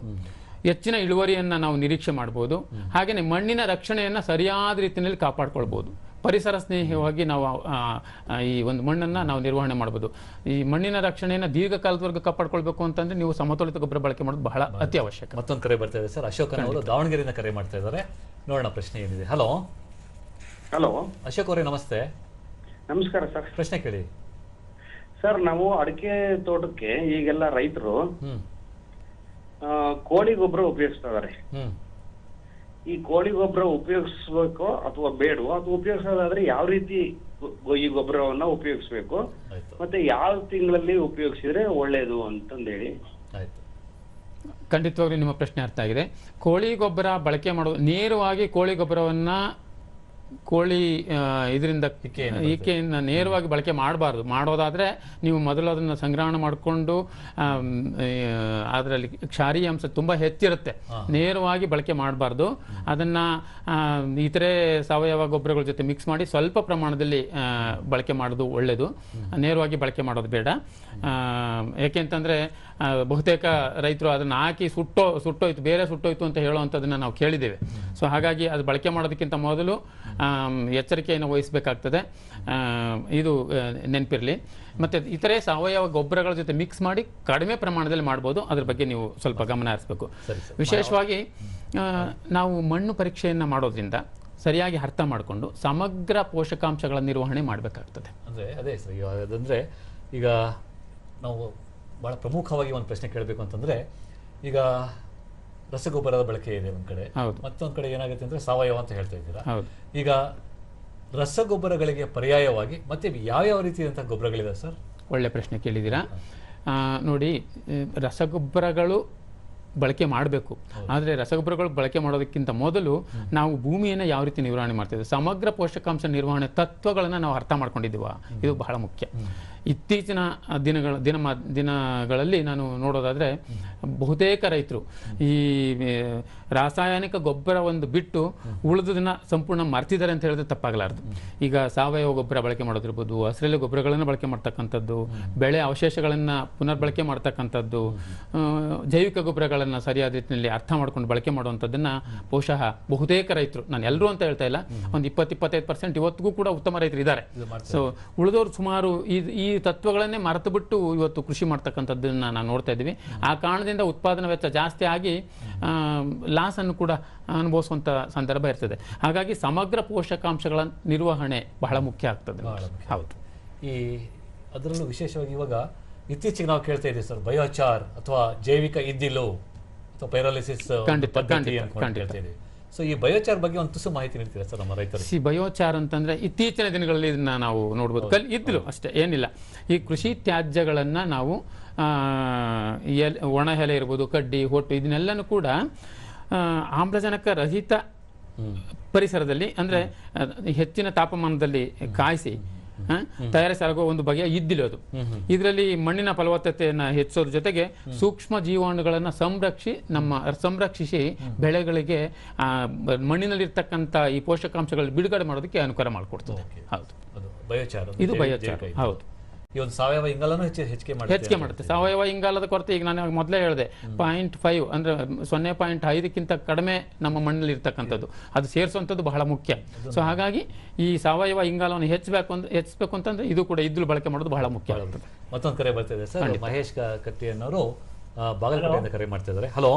ಹೆಚ್ಚಿನ ಇಳುವರಿಯನ್ನು ನಾವು ನಿರೀಕ್ಷೆ ಮಾಡಬಹುದು, ಹಾಗೆಯೇ ಮಣ್ಣಿನ ರಕ್ಷಣೆಯನ್ನು ಸರಿಯಾದ ರೀತಿಯಲ್ಲಿ ಕಾಪಾಡ್ಕೊಳ್ಬಹುದು. ಪರಿಸರ ಸ್ನೇಹಿಯಾಗಿ ನಾವು ಈ ಒಂದು ಮಣ್ಣನ್ನು ನಾವು ನಿರ್ವಹಣೆ ಮಾಡ್ಬೋದು. ಈ ಮಣ್ಣಿನ ರಕ್ಷಣೆಯನ್ನು ದೀರ್ಘಕಾಲದವರೆಗೂ ಕಾಪಾಡ್ಕೊಳ್ಬೇಕು ಅಂತಂದ್ರೆ ನೀವು ಸಮತೋಲಿತ ಗೊಬ್ಬರ ಬಳಕೆ ಮಾಡೋದು ಬಹಳ ಅತ್ಯವಶ್ಯಕ. ಮತ್ತೊಂದು ಕರೆ ಬರ್ತಾ ಇದೆ ಸರ್, ಅಶೋಕನ್ ಅವರು ದಾವಣಗೆರೆಯಿಂದ ಕರೆ ಮಾಡ್ತಾ ಇದ್ದಾರೆ. ನೋಡೋಣ ಪ್ರಶ್ನೆ ಏನಿದೆ. ಹಲೋ. ಹಲೋ ಅಶೋಕ್ ಅವರೇ, ನಮಸ್ತೆ. ನಮಸ್ಕಾರ ಸರ್. ಪ್ರಶ್ನೆ ಕೇಳಿ ಸರ್. ನಾವು ಅಡಿಕೆ ತೋಟಕ್ಕೆ ಈಗೆಲ್ಲ ರೈತರು ಕೋಳಿ ಗೊಬ್ಬರ ಉಪಯೋಗಿಸ್ತಾ ಇದಾರೆ. ಈ ಕೋಳಿ ಗೊಬ್ಬರ ಉಪಯೋಗಿಸ್ಬೇಕು ಅಥವಾ ಬೇಡವೋ, ಅದು ಉಪಯೋಗಿಸೋದಾದ್ರೆ ಯಾವ ರೀತಿ ಈ ಗೊಬ್ಬರವನ್ನ ಉಪಯೋಗಿಸ್ಬೇಕು, ಮತ್ತೆ ಯಾವ ತಿಂಗಳಲ್ಲಿ ಉಪಯೋಗಿಸಿದ್ರೆ ಒಳ್ಳೇದು ಅಂತಂದೇಳಿ. ಖಂಡಿತವಾಗ್ಲೂ ನಿಮ್ಮ ಪ್ರಶ್ನೆ ಅರ್ಥ ಆಗಿದೆ. ಕೋಳಿ ಗೊಬ್ಬರ ಬಳಕೆ ಮಾಡೋದು, ನೇರವಾಗಿ ಕೋಳಿ ಗೊಬ್ಬರವನ್ನ ಕೋಳಿ ಇದರಿಂದ ಈಕೆಯನ್ನು ನೇರವಾಗಿ ಬಳಕೆ ಮಾಡಬಾರ್ದು. ಮಾಡೋದಾದರೆ ನೀವು ಮೊದಲು ಅದನ್ನು ಸಂಗ್ರಹಣೆ ಮಾಡಿಕೊಂಡು ಅದರಲ್ಲಿ ಕ್ಷಾರೀಯ ಅಂಶ ತುಂಬ ಹೆಚ್ಚಿರುತ್ತೆ, ನೇರವಾಗಿ ಬಳಕೆ ಮಾಡಬಾರ್ದು. ಅದನ್ನು ಇತರೆ ಸಾವಯವ ಗೊಬ್ಬರಗಳ ಜೊತೆ ಮಿಕ್ಸ್ ಮಾಡಿ ಸ್ವಲ್ಪ ಪ್ರಮಾಣದಲ್ಲಿ ಬಳಕೆ ಮಾಡೋದು ಒಳ್ಳೆಯದು, ನೇರವಾಗಿ ಬಳಕೆ ಮಾಡೋದು ಬೇಡ. ಏಕೆಂತಂದರೆ ಬಹುತೇಕ ರೈತರು ಅದನ್ನು ಹಾಕಿ ಸುಟ್ಟೋಯ್ತು ಬೇರೆ ಸುಟ್ಟೋಯ್ತು ಅಂತ ಹೇಳುವಂಥದ್ದನ್ನು ನಾವು ಕೇಳಿದ್ದೇವೆ. ಸೊ ಹಾಗಾಗಿ ಅದು ಬಳಕೆ ಮಾಡೋದಕ್ಕಿಂತ ಮೊದಲು ಎಚ್ಚರಿಕೆಯನ್ನು ವಹಿಸಬೇಕಾಗ್ತದೆ, ಇದು ನೆನಪಿರಲಿ. ಮತ್ತು ಇತರೆ ಸಾವಯವ ಗೊಬ್ಬರಗಳ ಜೊತೆ ಮಿಕ್ಸ್ ಮಾಡಿ ಕಡಿಮೆ ಪ್ರಮಾಣದಲ್ಲಿ ಮಾಡ್ಬೋದು, ಅದ್ರ ಬಗ್ಗೆ ನೀವು ಸ್ವಲ್ಪ ಗಮನ ಹರಿಸಬೇಕು. ವಿಶೇಷವಾಗಿ ನಾವು ಮಣ್ಣು ಪರೀಕ್ಷೆಯನ್ನು ಮಾಡೋದ್ರಿಂದ ಸರಿಯಾಗಿ ಅರ್ಥ ಮಾಡಿಕೊಂಡು ಸಮಗ್ರ ಪೋಷಕಾಂಶಗಳ ನಿರ್ವಹಣೆ ಮಾಡಬೇಕಾಗ್ತದೆ. ಅಂದರೆ ಅದೇ ಸರ್, ಅದಂದರೆ ಈಗ ನಾವು ಭಾಳ ಪ್ರಮುಖವಾಗಿ ಒಂದು ಪ್ರಶ್ನೆ ಕೇಳಬೇಕು ಅಂತಂದರೆ, ಈಗ ರಸಗೊಬ್ಬರದ ಬಳಕೆ ಇದೆ ಒಂದು ಕಡೆ, ಮತ್ತೊಂದು ಕಡೆ ಏನಾಗುತ್ತೆ ಅಂದರೆ ಸಾವಯವ ಅಂತ ಹೇಳ್ತಾ ಇದ್ದೀರಾ. ಈಗ ರಸಗೊಬ್ಬರಗಳಿಗೆ ಪರ್ಯಾಯವಾಗಿ ಮತ್ತೆ ಯಾವ್ಯಾವ ರೀತಿಯಾದಂಥ ಗೊಬ್ಬರಗಳಿದೆ ಸರ್? ಒಳ್ಳೆ ಪ್ರಶ್ನೆ ಕೇಳಿದ್ದೀರಾ. ನೋಡಿ, ರಸಗೊಬ್ಬರಗಳು ಬಳಕೆ ಮಾಡಬೇಕು, ಆದರೆ ರಸಗೊಬ್ಬರಗಳು ಬಳಕೆ ಮಾಡೋದಕ್ಕಿಂತ ಮೊದಲು ನಾವು ಭೂಮಿಯನ್ನು ಯಾವ ರೀತಿ ನಿರ್ವಹಣೆ ಮಾಡ್ತಿದ್ದೇವೆ, ಸಮಗ್ರ ಪೋಷಕಾಂಶ ನಿರ್ವಹಣೆ ತತ್ವಗಳನ್ನು ನಾವು ಅರ್ಥ ಮಾಡ್ಕೊಂಡಿದ್ದೀವ, ಇದು ಬಹಳ ಮುಖ್ಯ. ಇತ್ತೀಚಿನ ದಿನಗಳಲ್ಲಿ ನಾನು ನೋಡೋದಾದರೆ ಬಹುತೇಕ ರೈತರು ಈ ರಾಸಾಯನಿಕ ಗೊಬ್ಬರ ಒಂದು ಬಿಟ್ಟು ಉಳಿದದನ್ನ ಸಂಪೂರ್ಣ ಮರ್ತಿದ್ದಾರೆ ಅಂತ ಹೇಳಿದ್ರೆ ತಪ್ಪಾಗಲಾರ್ದು. ಈಗ ಸಾವಯವ ಗೊಬ್ಬರ ಬಳಕೆ ಮಾಡೋದಿರ್ಬೋದು, ಹಸಿರೆಲೆ ಗೊಬ್ಬರಗಳನ್ನು ಬಳಕೆ ಮಾಡ್ತಕ್ಕಂಥದ್ದು, ಬೆಳೆ ಅವಶೇಷಗಳನ್ನು ಪುನರ್ಬಳಕೆ ಮಾಡ್ತಕ್ಕಂಥದ್ದು, ಜೈವಿಕ ಗೊಬ್ಬರಗಳನ್ನು ಸರಿಯಾದ ರೀತಿಯಲ್ಲಿ ಅರ್ಥ ಮಾಡ್ಕೊಂಡು ಬಳಕೆ ಮಾಡುವಂಥದ್ದನ್ನು ಬಹುಶಃ ಬಹುತೇಕ ರೈತರು, ನಾನು ಎಲ್ಲರೂ ಅಂತ ಹೇಳ್ತಾ ಇಲ್ಲ, ಒಂದು 20-25% ಇವತ್ತಿಗೂ ಕೂಡ ಉತ್ತಮ ರೈತರು ಇದ್ದಾರೆ. ಸೊ ಉಳಿದವರು ಸುಮಾರು ಈ ತತ್ವಗಳನ್ನೇ ಮರೆತು ಬಿಟ್ಟು ಇವತ್ತು ಕೃಷಿ ಮಾಡ್ತಕ್ಕಂಥದ್ದನ್ನು ನಾವು ನೋಡ್ತಾ ಇದ್ದೀವಿ. ಆ ಕಾರಣದಿಂದ ಉತ್ಪಾದನಾ ವೆಚ್ಚ ಜಾಸ್ತಿ ಆಗಿ ಲಾಸ್ ಅನ್ನು ಕೂಡ ಅನುಭವಿಸುವಂಥ ಸಂದರ್ಭ ಇರ್ತದೆ. ಹಾಗಾಗಿ ಸಮಗ್ರ ಪೋಷಕಾಂಶಗಳ ನಿರ್ವಹಣೆ ಬಹಳ ಮುಖ್ಯ ಆಗ್ತದೆ. ಹೌದು. ಈ ಅದರಲ್ಲೂ ವಿಶೇಷವಾಗಿ ಇವಾಗ ಇತ್ತೀಚೆಗೆ ನಾವು ಕೇಳ್ತಾ ಇದ್ದೀವಿ ಸರ್, ಬಯೋಚಾರ್ ಅಥವಾ ಜೈವಿಕ ಇದ್ದಿಲು ಅಥವಾ ಪೈರಾಲಿಸಿಸ್ ಪದ್ಧತಿ ಅಂತ ಹೇಳ್ತಾ ಇದ್ದೀವಿ. ಸೊ ಈ ಬಯೋಚಾರ್ ಬಗ್ಗೆ ಒಂದು ತುಸು ಮಾಹಿತಿ ನೀಡ್ತೀರಾ ಸರ್ ನಮ್ಮ ರೈತರಿಗೆ? ಬಯೋಚಾರ್ ಅಂತಂದ್ರೆ ಇತ್ತೀಚಿನ ದಿನಗಳಲ್ಲಿ ಇದನ್ನ ನಾವು ನೋಡ್ಬೋದು. ಇದ್ದಿಲು ಅಷ್ಟೇ ಏನಿಲ್ಲ, ಈ ಕೃಷಿ ತ್ಯಾಜ್ಯಗಳನ್ನು ನಾವು ಒಣ ಎಲೆ ಇರ್ಬೋದು, ಕಡ್ಡಿ, ಹೊಟ್ಟು, ಇದನ್ನೆಲ್ಲನೂ ಕೂಡ ಆಮ್ಲಜನಕ ರಹಿತ ಪರಿಸರದಲ್ಲಿ ಅಂದರೆ ಹೆಚ್ಚಿನ ತಾಪಮಾನದಲ್ಲಿ ಕಾಯಿಸಿ ತಯಾರಿಸಲಾಗುವ ಒಂದು ಬಗೆಯ ಇದ್ದಿಲು. ಇದರಲ್ಲಿ ಮಣ್ಣಿನ ಫಲವತ್ತತೆಯನ್ನು ಹೆಚ್ಚೋದ್ರ ಜೊತೆಗೆ ಸೂಕ್ಷ್ಮ ಜೀವಾಣುಗಳನ್ನು ಸಂರಕ್ಷಿಸಿ ಬೆಳೆಗಳಿಗೆ ಮಣ್ಣಿನಲ್ಲಿರ್ತಕ್ಕಂಥ ಈ ಪೋಷಕಾಂಶಗಳು ಬಿಡುಗಡೆ ಮಾಡೋದಕ್ಕೆ ಅನುಕೂಲ ಮಾಡಿಕೊಡ್ತದೆ. ಹೌದು, ಇದು ಬಯೋಚಾರ್. ಹೌದು. ಈ ಒಂದು ಸಾವಯವ ಇಂಗಾಲನೂ ಹೆಚ್ಚಿಗೆ ಮಾಡುತ್ತೆ. ಸಾವಯವ ಇಂಗಾಲದ ಕೊರತೆ ಈಗ ನಾನು ಮೊದಲೇ ಹೇಳಿದೆ 0.5 ಅಂದರೆ 0.5ಕ್ಕಿಂತ ಕಡಿಮೆ ನಮ್ಮ ಮಣ್ಣಲ್ಲಿ ಇರ್ತಕ್ಕಂಥದ್ದು, ಅದು ಸೇರಿಸುವಂಥದ್ದು ಬಹಳ ಮುಖ್ಯ. ಸೊ ಹಾಗಾಗಿ ಈ ಸಾವಯವ ಇಂಗಾಲವನ್ನು ಹೆಚ್ಚಿಸಬೇಕು ಅಂತಂದ್ರೆ ಇದು ಕೂಡ ಇದ್ದಿಲು ಬಳಕೆ ಮಾಡೋದು ಬಹಳ ಮುಖ್ಯ ಆಗ್ತದೆ. ಮತ್ತೊಂದು ಕರೆ ಬರ್ತಿದೆ ಸರ್, ಮಹೇಶ್ ಕಟ್ಟಿಯನ್ನವರು ಬಾಗಲಕೋಟೆಯಿಂದ ಕರೆ ಮಾಡ್ತಾ ಇದ್ದಾರೆ. ಹಲೋ.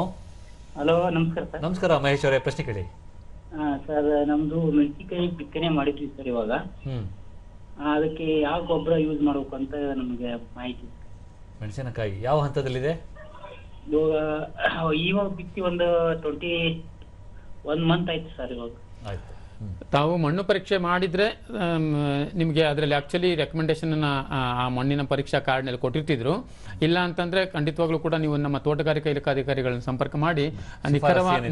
ನಮಸ್ಕಾರ ಸರ್. ನಮಸ್ಕಾರ ಮಹೇಶ್ ಅವರೇ, ಪ್ರಶ್ನೆ ಕೇಳಿ. ಸರ್, ನಮ್ದು ಮೆಣಸಿನಕಾಯಿ ಬಿತ್ತನೆ ಮಾಡಿದ್ವಿ ಸರ್. ಇವಾಗ ಅದಕ್ಕೆ ಯಾವ ಗೊಬ್ಬರ ಯೂಸ್ ಮಾಡಬೇಕು ಅಂತ ನಮಗೆ ಮಾಹಿತಿ. ಮೆಣಸಿನಕಾಯಿ ಯಾವ ಹಂತದಲ್ಲಿದೆ? ಇವಾಗ ಬಿತ್ತಿ ಒಂದು 21 ಮಂತ್ ಆಯ್ತು ಸರ್. ಇವಾಗ ಆಯ್ತು. ತಾವು ಮಣ್ಣು ಪರೀಕ್ಷೆ ಮಾಡಿದ್ರೆ ನಿಮಗೆ ಅದರಲ್ಲಿ ಆಕ್ಚುಲಿ ರೆಕಮೆಂಡೇಶನ್ ಆ ಮಣ್ಣಿನ ಪರೀಕ್ಷಾ ಕಾರ್ಡ್ನಲ್ಲಿ ಕೊಟ್ಟಿರ್ತಿದ್ರು. ಇಲ್ಲ ಅಂತಂದ್ರೆ ಖಂಡಿತವಾಗ್ಲೂ ಕೂಡ ನೀವು ನಮ್ಮ ತೋಟಗಾರಿಕಾ ಇಲಾಖಾಧಿಕಾರಿಗಳನ್ನ ಸಂಪರ್ಕ ಮಾಡಿ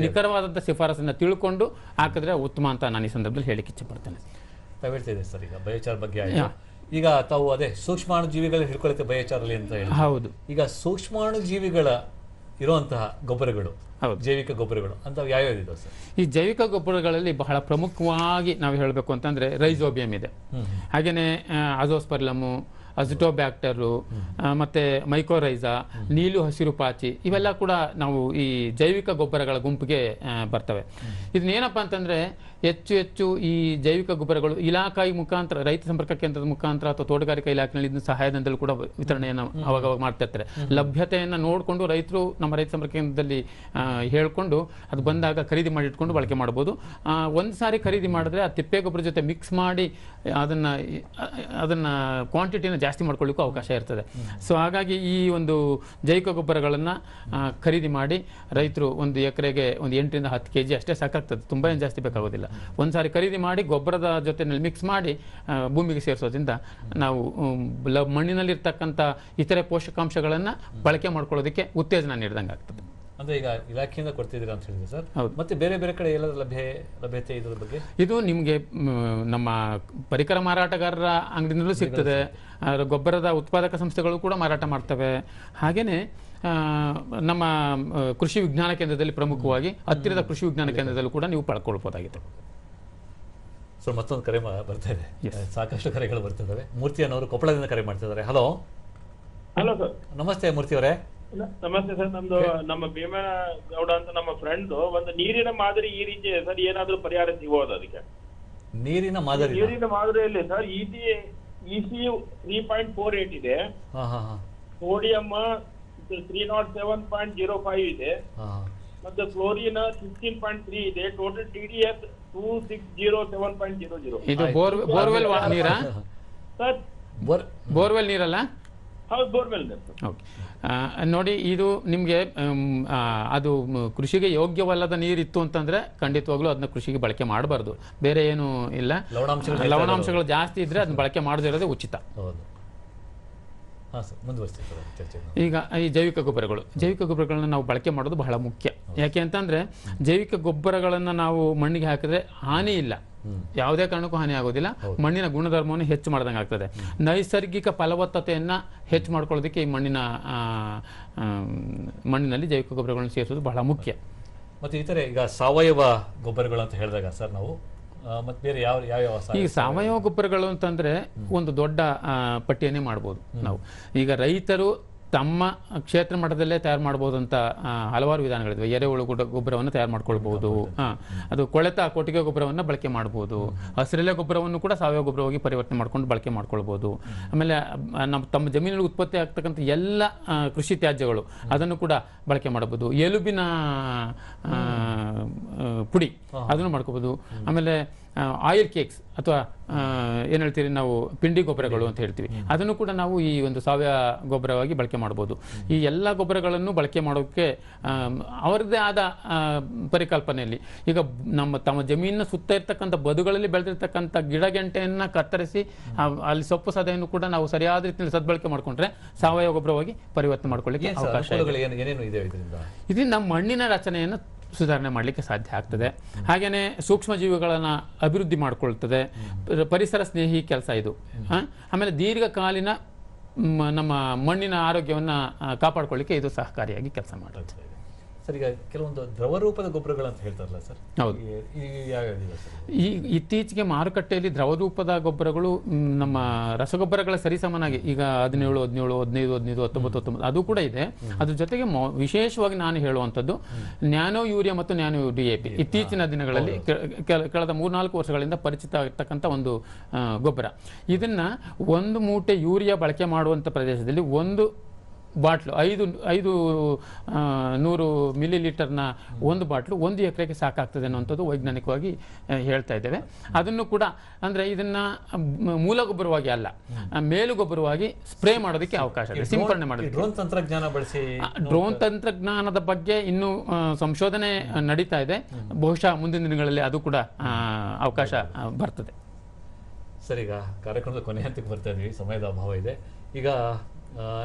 ನಿಖರವಾದಂಥ ಶಿಫಾರಸನ್ನು ತಿಳ್ಕೊಂಡು ಹಾಕಿದ್ರೆ ಉತ್ತಮ ಅಂತ ನಾನು ಈ ಸಂದರ್ಭದಲ್ಲಿ ಹೇಳಿಕ್ಕೆ ಇಚ್ಛೆ ಪಡ್ತೇನೆ. ಹೇಳ್ತಿದೆ ಸರ್, ಈಗ ಬಯೋಚಾರ್ ಬಗ್ಗೆ ಆಯ್ತು. ಈಗ ತಾವು ಅದೇ ಸೂಕ್ಷ್ಮಾಣು ಜೀವಿಗಳು ಹಿಡ್ಕೊಳ್ಳುತ್ತೆ ಬಯೋಚಾರಲ್ಲಿ ಅಂತ ಹೇಳಿ. ಹೌದು. ಈಗ ಸೂಕ್ಷ್ಮಾಣು ಜೀವಿಗಳ ಇರುವಂತಹ ಗೊಬ್ಬರಗಳು, ಜೈವಿಕ ಗೊಬ್ಬರಗಳು ಅಂತ ಯಾವ್ಯಾವ ಸರ್? ಈ ಜೈವಿಕ ಗೊಬ್ಬರಗಳಲ್ಲಿ ಬಹಳ ಪ್ರಮುಖವಾಗಿ ನಾವು ಹೇಳಬೇಕು ಅಂತಂದ್ರೆ ರೈಜೋಬಿಯಂ ಇದೆ, ಹಾಗೇನೆ ಅಜೋಸ್ಪರ್ಲಮು, ಅಜಿಟೋಬ್ಯಾಕ್ಟರು, ಮತ್ತೆ ಮೈಕೋರೈಸಾ, ನೀಲು ಹಸಿರು ಪಾಚಿ, ಇವೆಲ್ಲ ಕೂಡ ನಾವು ಈ ಜೈವಿಕ ಗೊಬ್ಬರಗಳ ಗುಂಪಿಗೆ ಬರ್ತವೆ. ಇದನ್ನೇನಪ್ಪ ಅಂತಂದ್ರೆ ಹೆಚ್ಚು ಈ ಜೈವಿಕ ಗೊಬ್ಬರಗಳು ಇಲಾಖಾಯಿ ಮುಖಾಂತರ, ರೈತ ಸಂಪರ್ಕ ಕೇಂದ್ರದ ಮುಖಾಂತರ ಅಥವಾ ತೋಟಗಾರಿಕಾ ಇಲಾಖೆಯಲ್ಲಿ ಇದನ್ನ ಸಹಾಯಧನದಲ್ಲಿ ಕೂಡ ವಿತರಣೆಯನ್ನು ಅವಾಗ ಮಾಡ್ತಾ ಇರ್ತಾರೆ. ಲಭ್ಯತೆಯನ್ನು ನೋಡಿಕೊಂಡು ರೈತರು ನಮ್ಮ ರೈತ ಸಂಪರ್ಕ ಕೇಂದ್ರದಲ್ಲಿ ಹೇಳ್ಕೊಂಡು ಅದು ಬಂದಾಗ ಖರೀದಿ ಮಾಡಿ ಇಟ್ಕೊಂಡು ಬಳಕೆ ಮಾಡ್ಬೋದು. ಒಂದು ಸಾರಿ ಖರೀದಿ ಮಾಡಿದ್ರೆ ಆ ತಿಪ್ಪೆ ಗೊಬ್ಬರ ಜೊತೆ ಮಿಕ್ಸ್ ಮಾಡಿ ಅದನ್ನ ಕ್ವಾಂಟಿಟಿನ ಜಾಸ್ತಿ ಮಾಡ್ಕೊಳ್ಳಿಕ್ಕೂ ಅವಕಾಶ ಇರ್ತದೆ. ಸೊ ಹಾಗಾಗಿ ಈ ಒಂದು ಜೈವಿಕ ಗೊಬ್ಬರಗಳನ್ನು ಖರೀದಿ ಮಾಡಿ ರೈತರು ಒಂದು ಎಕರೆಗೆ ಒಂದು 8ರಿಂದ 10 kg ಅಷ್ಟೇ ಸಾಕಾಗ್ತದೆ, ತುಂಬ ಏನು ಜಾಸ್ತಿ ಬೇಕಾಗೋದಿಲ್ಲ. ಒಂದು ಸಾರಿ ಖರೀದಿ ಮಾಡಿ ಗೊಬ್ಬರದ ಜೊತೆಯಲ್ಲಿ ಮಿಕ್ಸ್ ಮಾಡಿ ಭೂಮಿಗೆ ಸೇರಿಸೋದ್ರಿಂದ ನಾವು ಮಣ್ಣಿನಲ್ಲಿರ್ತಕ್ಕಂಥ ಇತರೆ ಪೋಷಕಾಂಶಗಳನ್ನು ಬಳಕೆ ಮಾಡ್ಕೊಳ್ಳೋದಕ್ಕೆ ಉತ್ತೇಜನ ನೀಡಿದಂಗೆ ಆಗ್ತದೆ. ಅಂದ್ರೆ ಈಗ ಇಲಾಖೆಯಿಂದ ಕೊಡ್ತಿದ್ದೀರಾ ಅಂತ ಹೇಳಿದ್ರೆ ಸರ್. ಹೌದು. ಮತ್ತೆ ಬೇರೆ ಬೇರೆ ಕಡೆ ಎಲ್ಲ ಲಭ್ಯತೆ ಇದ್ರ ಬಗ್ಗೆ? ಇದು ನಿಮಗೆ ನಮ್ಮ ಪರಿಕರ ಮಾರಾಟಗಾರರ ಅಂಗಡಿನಲ್ಲೂ ಸಿಗ್ತದೆ, ಗೊಬ್ಬರದ ಉತ್ಪಾದಕ ಸಂಸ್ಥೆಗಳು ಕೂಡ ಮಾರಾಟ ಮಾಡ್ತವೆ. ಹಾಗೆಯೇ ನಮ್ಮ ಕೃಷಿ ವಿಜ್ಞಾನ ಕೇಂದ್ರದಲ್ಲಿ ಪ್ರಮುಖವಾಗಿ ಹತ್ತಿರದ ಕೃಷಿ ವಿಜ್ಞಾನ ಕೇಂದ್ರದಲ್ಲೂ ಕೂಡ ನೀವು ಪಡ್ಕೊಳ್ಬೋದಾಗಿದೆ. ಸೊ ಮತ್ತೊಂದು ಕರೆ ಬರ್ತಾ ಇದೆ, ಸಾಕಷ್ಟು ಕರೆಗಳು ಬರ್ತಿದ್ದಾವೆ. ಮೂರ್ತಿಯನ್ನವರು ಕೊಪ್ಪಳದಿಂದ ಕರೆ ಮಾಡ್ತಿದ್ದಾರೆ. ಹಲೋ. Hello sir. ನಮಸ್ತೆ ಮೂರ್ತಿ ಅವರೇ. ನಮಸ್ತೆ ಸರ್. ನಮ್ದು ನಮ್ಮ ಭೀಮಗೌಡ ಅಂತ ನಮ್ಮ ಫ್ರೆಂಡ್ ಒಂದು ನೀರಿನ ಮಾದರಿ ಈ ರೀತಿ ಇದೆ ಸರ್, ಏನಾದ್ರೂ ಪರಿಹಾರ ಸಿಗೋದು ಅದಕ್ಕೆ? ನೀರಿನ ಮಾದರಿಯಲ್ಲಿ ಸರ್ EC 3.48 ಇದೆ, ಸೋಡಿಯಂ 307.05 ಇದೆ, ಮತ್ತೆ ಫ್ಲೋರಿನ್ 16.3 ಇದೆ, ಟೋಟಲ್ TDS 2607.00. ಇದು ಬೋರ್ವೆಲ್ ನೀರಾ ಸರ್? ಬೋರ್ವೆಲ್ ನೀರಲ್ಲ? ಹೌದು, ಬೋರ್ವೆಲ್ ನೀರು. ಓಕೆ, ನೋಡಿ, ಇದು ನಿಮಗೆ ಅದು ಕೃಷಿಗೆ ಯೋಗ್ಯವಲ್ಲದ ನೀರಿತ್ತು ಅಂತಂದ್ರೆ ಖಂಡಿತವಾಗ್ಲೂ ಅದನ್ನ ಕೃಷಿಗೆ ಬಳಕೆ ಮಾಡಬಾರ್ದು. ಬೇರೆ ಏನು ಇಲ್ಲ, ಲವಣಾಂಶಗಳು ಜಾಸ್ತಿ ಇದ್ರೆ ಅದನ್ನ ಬಳಕೆ ಮಾಡದಿರೋದೇ ಉಚಿತ. ಈಗ ಈ ಜೈವಿಕ ಗೊಬ್ಬರಗಳನ್ನ ನಾವು ಬಳಕೆ ಮಾಡೋದು ಬಹಳ ಮುಖ್ಯ. ಯಾಕೆ ಅಂತಂದ್ರೆ ಜೈವಿಕ ಗೊಬ್ಬರಗಳನ್ನ ನಾವು ಮಣ್ಣಿಗೆ ಹಾಕಿದ್ರೆ ಹಾನಿ ಇಲ್ಲ, ಯಾವುದೇ ಕಾರಣಕ್ಕೂ ಹಾನಿ ಆಗೋದಿಲ್ಲ. ಮಣ್ಣಿನ ಗುಣಧರ್ಮವನ್ನು ಹೆಚ್ಚು ಮಾಡ್ದಂಗೆ ಆಗ್ತದೆ. ನೈಸರ್ಗಿಕ ಫಲವತ್ತತೆಯನ್ನ ಹೆಚ್ಚು ಮಾಡ್ಕೊಳ್ಳೋದಕ್ಕೆ ಈ ಮಣ್ಣಿನಲ್ಲಿ ಜೈವಿಕ ಗೊಬ್ಬರಗಳನ್ನು ಸೇರಿಸೋದು ಬಹಳ ಮುಖ್ಯ. ಮತ್ತೆ ಇತರೆ ಈಗ ಸಾವಯವ ಗೊಬ್ಬರಗಳು ಅಂತ ಹೇಳಿದಾಗ ಸರ್ ನಾವು ಮತ್ತೆ ಬೇರೆ ಯಾವ ಈ ಸಾವಯವ ಗೊಬ್ಬರಗಳು ಅಂತಂದ್ರೆ ಒಂದು ದೊಡ್ಡ ಪಟ್ಟಿಯನ್ನೇ ಮಾಡ್ಬೋದು ನಾವು. ಈಗ ರೈತರು ತಮ್ಮ ಕ್ಷೇತ್ರ ಮಟ್ಟದಲ್ಲೇ ತಯಾರು ಮಾಡ್ಬೋದಂತ ಹಲವಾರು ವಿಧಾನಗಳಿವೆ. ಎರೆಹುಳು ಗೊಬ್ಬರವನ್ನು ತಯಾರು ಮಾಡ್ಕೊಳ್ಬಹುದು, ಅದು ಕೊಳೆತ ಕೊಟ್ಟಿಗೆ ಗೊಬ್ಬರವನ್ನು ಬಳಕೆ ಮಾಡ್ಬೋದು, ಹಸಿರೆಲೆ ಗೊಬ್ಬರವನ್ನು ಕೂಡ ಸಾವಯವ ಗೊಬ್ಬರವಾಗಿ ಪರಿವರ್ತನೆ ಮಾಡ್ಕೊಂಡು ಬಳಕೆ ಮಾಡ್ಕೊಳ್ಬೋದು. ಆಮೇಲೆ ತಮ್ಮ ಜಮೀನಲ್ಲಿ ಉತ್ಪತ್ತಿ ಆಗ್ತಕ್ಕಂಥ ಎಲ್ಲ ಕೃಷಿ ತ್ಯಾಜ್ಯಗಳು ಅದನ್ನು ಕೂಡ ಬಳಕೆ ಮಾಡಬಹುದು. ಎಲುಬಿನ ಪುಡಿ ಅದನ್ನು ಮಾಡ್ಕೋಬಹುದು. ಆಮೇಲೆ ಆಯಿಲ್ ಕೇಕ್ಸ್ ಅಥವಾ ಏನು ಹೇಳ್ತೀವಿ ನಾವು, ಪಿಂಡಿ ಗೊಬ್ಬರಗಳು ಅಂತ ಹೇಳ್ತೀವಿ, ಅದನ್ನು ಕೂಡ ನಾವು ಈ ಒಂದು ಸಾವಯವ ಗೊಬ್ಬರವಾಗಿ ಬಳಕೆ ಮಾಡ್ಬೋದು. ಈ ಎಲ್ಲ ಗೊಬ್ಬರಗಳನ್ನು ಬಳಕೆ ಮಾಡೋಕ್ಕೆ ಅವರದ್ದೇ ಆದ ಪರಿಕಲ್ಪನೆಯಲ್ಲಿ ಈಗ ತಮ್ಮ ಜಮೀನಿನ ಸುತ್ತ ಇರ್ತಕ್ಕಂಥ ಬದುಗಳಲ್ಲಿ ಬೆಳೆದಿರ್ತಕ್ಕಂಥ ಗಿಡ ಗೆಂಟೆಯನ್ನು ಕತ್ತರಿಸಿ ಅಲ್ಲಿ ಸೊಪ್ಪು ಸದೆಯನ್ನು ಕೂಡ ನಾವು ಸರಿಯಾದ ರೀತಿಯಲ್ಲಿ ಸದ್ಬಳಕೆ ಮಾಡ್ಕೊಂಡ್ರೆ ಸಾವಯವ ಗೊಬ್ಬರವಾಗಿ ಪರಿವರ್ತನೆ ಮಾಡ್ಕೊಳ್ಳಿಕ್ಕೆ ಅವಕಾಶ ಇದೆ. ಇದು ನಮ್ಮ ಮಣ್ಣಿನ ರಚನೆಯನ್ನು ಸುಧಾರಣೆ ಮಾಡಲಿಕ್ಕೆ ಸಾಧ್ಯ ಆಗ್ತದೆ. ಹಾಗೆಯೇ ಸೂಕ್ಷ್ಮ ಜೀವಿಗಳನ್ನು ಅಭಿವೃದ್ಧಿ ಮಾಡಿಕೊಳ್ತದೆ. ಪರಿಸರ ಸ್ನೇಹಿ ಕೆಲಸ ಇದು. ಆಮೇಲೆ ದೀರ್ಘಕಾಲೀನ ನಮ್ಮ ಮಣ್ಣಿನ ಆರೋಗ್ಯವನ್ನು ಕಾಪಾಡ್ಕೊಳ್ಳಿಕ್ಕೆ ಇದು ಸಹಕಾರಿಯಾಗಿ ಕೆಲಸ ಮಾಡುತ್ತೆ. ಸರ್, ಈಗ ಕೆಲವೊಂದು ದ್ರವ ರೂಪದ ಗೊಬ್ಬರಗಳು ಅಂತ ಹೇಳ್ತಾರಲ್ಲ ಸರ್, ಹೌದು. ಈ ಇತ್ತೀಚೆಗೆ ಮಾರುಕಟ್ಟೆಯಲ್ಲಿ ದ್ರವ ರೂಪದ ಗೊಬ್ಬರಗಳು ನಮ್ಮ ರಸಗೊಬ್ಬರಗಳ ಸರಿಸಮನಾಗಿ ಈಗ 17, 17, 15, 15, 19, 19 ಅದು ಕೂಡ ಇದೆ. ಅದ್ರ ಜೊತೆಗೆ ವಿಶೇಷವಾಗಿ ನಾನು ಹೇಳುವಂಥದ್ದು ನ್ಯಾನೋ ಯೂರಿಯಾ ಮತ್ತು ನ್ಯಾನೋ DAP ಇತ್ತೀಚಿನ ದಿನಗಳಲ್ಲಿ ಕಳೆದ 3-4 ವರ್ಷಗಳಿಂದ ಪರಿಚಿತ ಆಗಿರ್ತಕ್ಕಂಥ ಒಂದು ಗೊಬ್ಬರ. ಇದನ್ನ ಒಂದು ಮೂಟೆ ಯೂರಿಯಾ ಬಳಕೆ ಮಾಡುವಂಥ ಪ್ರದೇಶದಲ್ಲಿ ಒಂದು ಬಾಟ್ಲು 500 ಮಿಲಿಲೀಟರ್ನ ಒಂದು ಬಾಟ್ಲು 1 ಎಕರೆಗೆ ಸಾಕಾಗ್ತದೆ ಅನ್ನುವಂಥದ್ದು ವೈಜ್ಞಾನಿಕವಾಗಿ ಹೇಳ್ತಾ ಇದ್ದೇವೆ. ಅದನ್ನು ಕೂಡ ಅಂದರೆ ಇದನ್ನ ಮೂಲ ಗೊಬ್ಬರವಾಗಿ ಅಲ್ಲ, ಮೇಲು ಗೊಬ್ಬರವಾಗಿ ಸ್ಪ್ರೇ ಮಾಡೋದಕ್ಕೆ ಅವಕಾಶ ಇದೆ, ಸಿಂಪಡಣೆ ಮಾಡೋದಕ್ಕೆ. ಡ್ರೋನ್ ತಂತ್ರಜ್ಞಾನದ ಬಗ್ಗೆ ಇನ್ನೂ ಸಂಶೋಧನೆ ನಡೀತಾ ಇದೆ. ಬಹುಶಃ ಮುಂದಿನ ದಿನಗಳಲ್ಲಿ ಅದು ಕೂಡ ಅವಕಾಶ ಬರ್ತದೆ. ಸರ್, ಈಗ ಕಾರ್ಯಕ್ರಮದ ಕೊನೆ ಹಂತಕ್ಕೆ ಬರ್ತಾ ಇದ್ವಿ, ಸಮಯದ ಅಭಾವ ಇದೆ. ಈಗ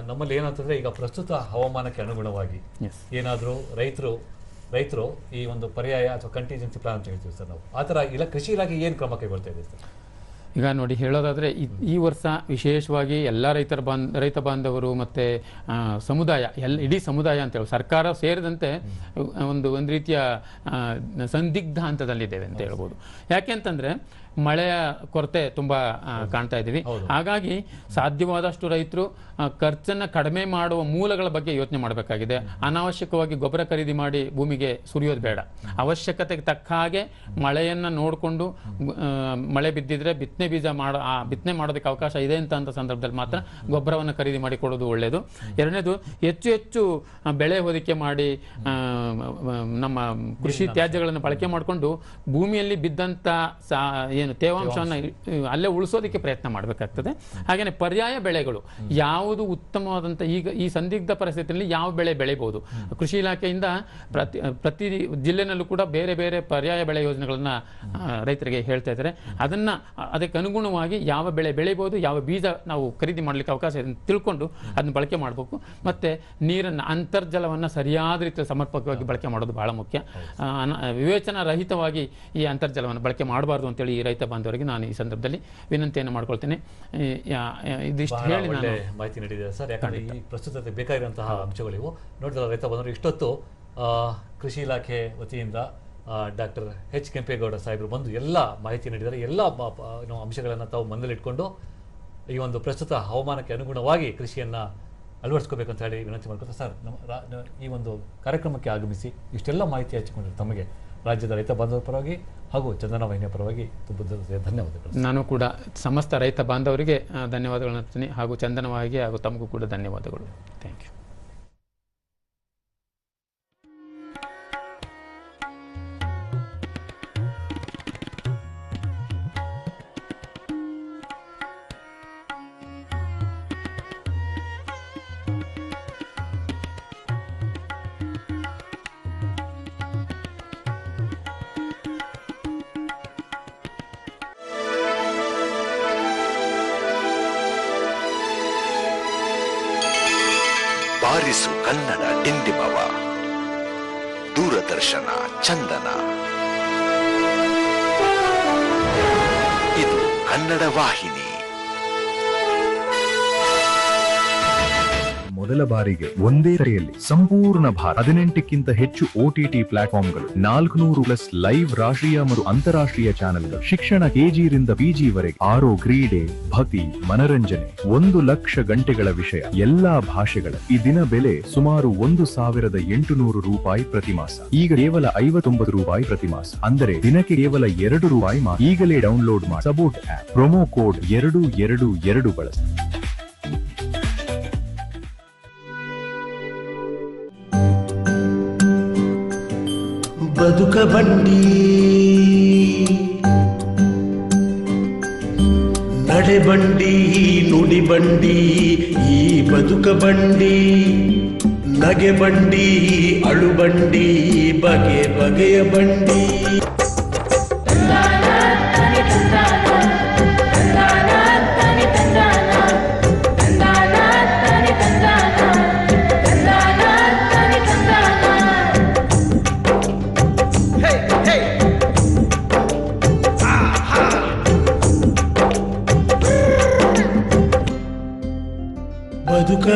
ನಮ್ಮಲ್ಲಿ ಏನಂತಂದ್ರೆ, ಈಗ ಪ್ರಸ್ತುತ ಹವಾಮಾನಕ್ಕೆ ಅನುಗುಣವಾಗಿ ಏನಾದರೂ ರೈತರು ಈ ಒಂದು ಪರ್ಯಾಯ ಅಥವಾ ಕಂಟಿಜೆನ್ಸಿ ಪ್ಲಾನ್ ಅಂತ ಹೇಳ್ತೀವಿ ಸರ್ ನಾವು, ಆ ಥರ ಕೃಷಿ ಇಲಾಖೆ ಏನು ಕ್ರಮ ಕೈಗೊಳ್ತಾ ಇದೆ ಸರ್? ಈಗ ನೋಡಿ, ಹೇಳೋದಾದರೆ ಈ ವರ್ಷ ವಿಶೇಷವಾಗಿ ಎಲ್ಲ ರೈತ ಬಾಂಧವರು ಮತ್ತು ಸಮುದಾಯ ಇಡೀ ಸಮುದಾಯ ಅಂತ ಹೇಳಿ ಸರ್ಕಾರ ಸೇರಿದಂತೆ ಒಂದು ರೀತಿಯ ಸಂದಿಗ್ಧ ಹಂತದಲ್ಲಿದ್ದೇವೆ ಅಂತ ಹೇಳ್ಬೋದು. ಯಾಕೆ ಅಂತಂದರೆ ಮಳೆಯ ಕೊರತೆ ತುಂಬ ಕಾಣ್ತಾ ಇದ್ದೀವಿ. ಹಾಗಾಗಿ ಸಾಧ್ಯವಾದಷ್ಟು ರೈತರು ಖರ್ಚನ್ನು ಕಡಿಮೆ ಮಾಡುವ ಮೂಲಗಳ ಬಗ್ಗೆ ಯೋಚನೆ ಮಾಡಬೇಕಾಗಿದೆ. ಅನಾವಶ್ಯಕವಾಗಿ ಗೊಬ್ಬರ ಖರೀದಿ ಮಾಡಿ ಭೂಮಿಗೆ ಸುರಿಯೋದು ಬೇಡ. ಅವಶ್ಯಕತೆಗೆ ತಕ್ಕ ಹಾಗೆ ಮಳೆಯನ್ನು ನೋಡಿಕೊಂಡು ಮಳೆ ಬಿದ್ದಿದ್ರೆ ಬಿತ್ತನೆ ಮಾಡೋದಕ್ಕೆ ಅವಕಾಶ ಇದೆ ಅಂತ ಸಂದರ್ಭದಲ್ಲಿ ಮಾತ್ರ ಗೊಬ್ಬರವನ್ನು ಖರೀದಿ ಮಾಡಿ ಕೊಡೋದು ಒಳ್ಳೆಯದು. ಎರಡನೇದು, ಹೆಚ್ಚು ಬೆಳೆ ಹೊದಿಕೆ ಮಾಡಿ ನಮ್ಮ ಕೃಷಿ ತ್ಯಾಜ್ಯಗಳನ್ನು ಬಳಕೆ ಮಾಡಿಕೊಂಡು ಭೂಮಿಯಲ್ಲಿ ಬಿದ್ದಂಥ ಏನು ತೇವಾಂಶವನ್ನು ಅಲ್ಲೇ ಉಳಿಸೋದಕ್ಕೆ ಪ್ರಯತ್ನ ಮಾಡಬೇಕಾಗ್ತದೆ. ಹಾಗೆಯೇ ಪರ್ಯಾಯ ಬೆಳೆಗಳು ಯಾವುದು ಉತ್ತಮವಾದಂಥ ಈಗ ಈ ಸಂದಿಗ್ಧ ಪರಿಸ್ಥಿತಿಯಲ್ಲಿ ಯಾವ ಬೆಳೆ ಬೆಳಿಬೋದು, ಕೃಷಿ ಇಲಾಖೆಯಿಂದ ಪ್ರತಿ ಜಿಲ್ಲೆನಲ್ಲೂ ಕೂಡ ಬೇರೆ ಬೇರೆ ಪರ್ಯಾಯ ಬೆಳೆ ಯೋಜನೆಗಳನ್ನು ರೈತರಿಗೆ ಹೇಳ್ತಾ ಇದ್ದಾರೆ. ಅದಕ್ಕೆ ಅನುಗುಣವಾಗಿ ಯಾವ ಬೆಳೆ ಬೆಳಿಬೋದು, ಯಾವ ಬೀಜ ನಾವು ಖರೀದಿ ಮಾಡಲಿಕ್ಕೆ ಅವಕಾಶ ಇದೆ ಅಂತ ತಿಳ್ಕೊಂಡು ಅದನ್ನು ಬಳಕೆ ಮಾಡಬೇಕು. ಮತ್ತು ನೀರನ್ನು, ಅಂತರ್ಜಲವನ್ನು ಸರಿಯಾದ ರೀತಿಯಲ್ಲಿ ಸಮರ್ಪಕವಾಗಿ ಬಳಕೆ ಮಾಡೋದು ಬಹಳ ಮುಖ್ಯ. ವಿವೇಚನಾ ರಹಿತವಾಗಿ ಈ ಅಂತರ್ಜಲವನ್ನು ಬಳಕೆ ಮಾಡಬಾರ್ದು ಅಂತೇಳಿ ಈ ರೈತ ಬಾಂಧವರಿಗೆ ನಾನು ಈ ಸಂದರ್ಭದಲ್ಲಿ ವಿನಂತಿಯನ್ನು ಮಾಡ್ಕೊಳ್ತೇನೆ. ಇದಿಷ್ಟು ಹೇಳಿ ನಾನು ಮಾಹಿತಿ ನೀಡಿದೆ ಸರ್. ಯಾಕಂದರೆ ಈ ಪ್ರಸ್ತುತತೆ ಬೇಕಾಗಿರುವಂತಹ ಅಂಶಗಳಿವು. ನೋಡಿದ್ರೆ ರೈತ ಬಾಂಧವರು ಇಷ್ಟೊತ್ತು ಕೃಷಿ ಇಲಾಖೆ ವತಿಯಿಂದ ಡಾಕ್ಟರ್ ಎಚ್ ಕೆಂಪೇಗೌಡ ಸಾಹೇಬರು ಬಂದು ಎಲ್ಲ ಮಾಹಿತಿ ನೀಡಿದ್ದಾರೆ. ಎಲ್ಲ ಅಂಶಗಳನ್ನು ತಾವು ಮನದಲ್ಲಿಟ್ಕೊಂಡು ಈ ಒಂದು ಪ್ರಸ್ತುತ ಹವಾಮಾನಕ್ಕೆ ಅನುಗುಣವಾಗಿ ಕೃಷಿಯನ್ನು ಅಳವಡಿಸ್ಕೋಬೇಕಂತ ಹೇಳಿ ವಿನಂತಿ ಮಾಡ್ಕೊತಾ ಸರ್, ಈ ಒಂದು ಕಾರ್ಯಕ್ರಮಕ್ಕೆ ಆಗಮಿಸಿ ಇಷ್ಟೆಲ್ಲ ಮಾಹಿತಿ ಹಂಚಿಕೊಂಡ್ರೆ ತಮಗೆ ರಾಜ್ಯದ ರೈತ ಬಾಂಧವರ ಪರವಾಗಿ ಹಾಗೂ ಚಂದನ ವಾಹಿನಿಯ ಪರವಾಗಿ ತುಂಬ ಧನ್ಯವಾದಗಳು. ನಾನು ಕೂಡ ಸಮಸ್ತ ರೈತ ಬಾಂಧವರಿಗೆ ಧನ್ಯವಾದಗಳನ್ನು ಹೇಳ್ತೀನಿ, ಹಾಗೂ ಚಂದನ ವಾಹಿನಿಗೆ ಹಾಗೂ ತಮಗೂ ಕೂಡ ಧನ್ಯವಾದಗಳು. Thank you. ಬಾರಿಸು ಕನ್ನಡ ಡಿಂಡಿಮವ, ದೂರದರ್ಶನ ಚಂದನ. ಇದು ಕನ್ನಡ ವಾಹಿನಿ. ಮೊದಲ ಬಾರಿಗೆ ಒಂದೇ ಕರೆಯಲ್ಲಿ ಸಂಪೂರ್ಣ ಭಾರತ 18ಕ್ಕಿಂತ ಹೆಚ್ಚು OTT ಪ್ಲಾಟ್ಫಾರ್ಮ್ಗಳು, 400+ ಲೈವ್ ರಾಷ್ಟ್ರೀಯ ಮತ್ತು ಅಂತಾರಾಷ್ಟ್ರೀಯ ಚಾನೆಲ್ಗಳು, ಶಿಕ್ಷಣ KG ರಿಂದ PG ವರೆಗೆ, ಕ್ರೀಡೆ, ಭಕ್ತಿ, ಮನರಂಜನೆ, 1 ಲಕ್ಷ ಗಂಟೆಗಳ ವಿಷಯ, ಎಲ್ಲಾ ಭಾಷೆಗಳ. ಈ ದಿನ ಬೆಲೆ ಸುಮಾರು 1,800 ರೂಪಾಯಿ ಪ್ರತಿ ಮಾಸ. ಈಗ ಕೇವಲ 59 ರೂಪಾಯಿ ಪ್ರತಿ ಮಾಸ, ಅಂದರೆ ದಿನಕ್ಕೆ ಕೇವಲ 2 ರೂಪಾಯಿ ಮಾತ್ರ. ಈಗಲೇ ಡೌನ್ಲೋಡ್ ಮಾಡಿ ಸಪೋರ್ಟ್ ಆಪ್, ಪ್ರೊಮೋ ಕೋಡ್ 222 ಬಳಸಿ. ಬದುಕ ಬಂಡಿ ನಡೆ ಬಂಡಿ ನುಡಿ ಬಂಡಿ, ಈ ಬದುಕ ಬಂಡಿ ನಗೆ ಬಂಡಿ ಅಳು ಬಂಡಿ ಬಗೆ ಬಗೆಯ ಬಂಡಿ.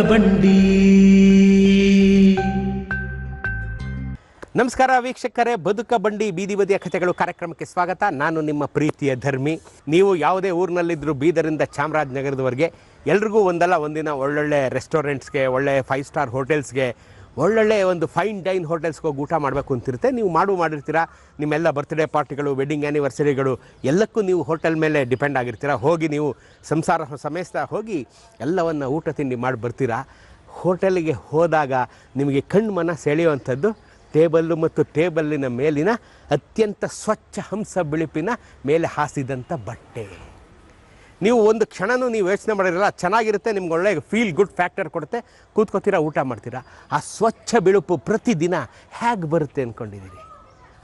ಬಂಡಿ. ನಮಸ್ಕಾರ ವೀಕ್ಷಕರೇ, ಬದುಕ ಬಂಡಿ ಬೀದಿ ಬದಿಯ ಕಥೆಗಳು ಕಾರ್ಯಕ್ರಮಕ್ಕೆ ಸ್ವಾಗತ. ನಾನು ನಿಮ್ಮ ಪ್ರೀತಿಯ ಧರ್ಮಿ. ನೀವು ಯಾವುದೇ ಊರಿನಲ್ಲಿದ್ದರೂ ಬೀದರಿಂದ ಚಾಮರಾಜನಗರದವರೆಗೆ ಎಲ್ರಿಗೂ ಒಂದಲ್ಲ ಒಂದಿನ ಒಳ್ಳೊಳ್ಳೆ ರೆಸ್ಟೋರೆಂಟ್ಸ್ಗೆ, ಒಳ್ಳೆ 5 ಸ್ಟಾರ್ ಹೋಟೆಲ್ಸ್ಗೆ, ಒಳ್ಳೊಳ್ಳೆ ಒಂದು ಫೈನ್ ಡೈನ್ ಹೋಟೆಲ್ಸ್ಗೆ ಹೋಗಿ ಊಟ ಮಾಡಬೇಕು ಅಂತಿರುತ್ತೆ. ನೀವು ಮಾಡಿರ್ತೀರ. ನಿಮ್ಮೆಲ್ಲ ಬರ್ತ್ಡೇ ಪಾರ್ಟಿಗಳು, ವೆಡ್ಡಿಂಗ್ ಆ್ಯನಿವರ್ಸರಿಗಳು ಎಲ್ಲಕ್ಕೂ ನೀವು ಹೋಟೆಲ್ ಮೇಲೆ ಡಿಪೆಂಡ್ ಆಗಿರ್ತೀರ. ಹೋಗಿ ನೀವು ಸಂಸಾರ ಸಮೇತ ಹೋಗಿ ಎಲ್ಲವನ್ನು ಊಟ ತಿಂಡಿ ಮಾಡಿ ಬರ್ತೀರಾ. ಹೋಟೆಲಿಗೆ ಹೋದಾಗ ನಿಮಗೆ ಕಣ್ಣು ಮನ ಸೆಳೆಯುವಂಥದ್ದು ಟೇಬಲ್ಲು ಮತ್ತು ಟೇಬಲ್ಲಿನ ಮೇಲಿನ ಅತ್ಯಂತ ಸ್ವಚ್ಛ ಹಂಸ ಬಿಳುಪಿನ ಮೇಲೆ ಹಾಸಿದಂಥ ಬಟ್ಟೆ. ನೀವು ಒಂದು ಕ್ಷಣನೂ ನೀವು ಯೋಚನೆ ಮಾಡಿರಲ್ಲ, ಚೆನ್ನಾಗಿರುತ್ತೆ, ನಿಮ್ಗೆ ಒಳ್ಳೆ ಫೀಲ್ ಗುಡ್ ಫ್ಯಾಕ್ಟರ್ ಕೊಡುತ್ತೆ, ಕೂತ್ಕೋತೀರಾ, ಊಟ ಮಾಡ್ತೀರಾ. ಆ ಸ್ವಚ್ಛ ಬಿಳುಪು ಪ್ರತಿದಿನ ಹೇಗೆ ಬರುತ್ತೆ ಅಂದ್ಕೊಂಡಿದ್ದೀರಿ?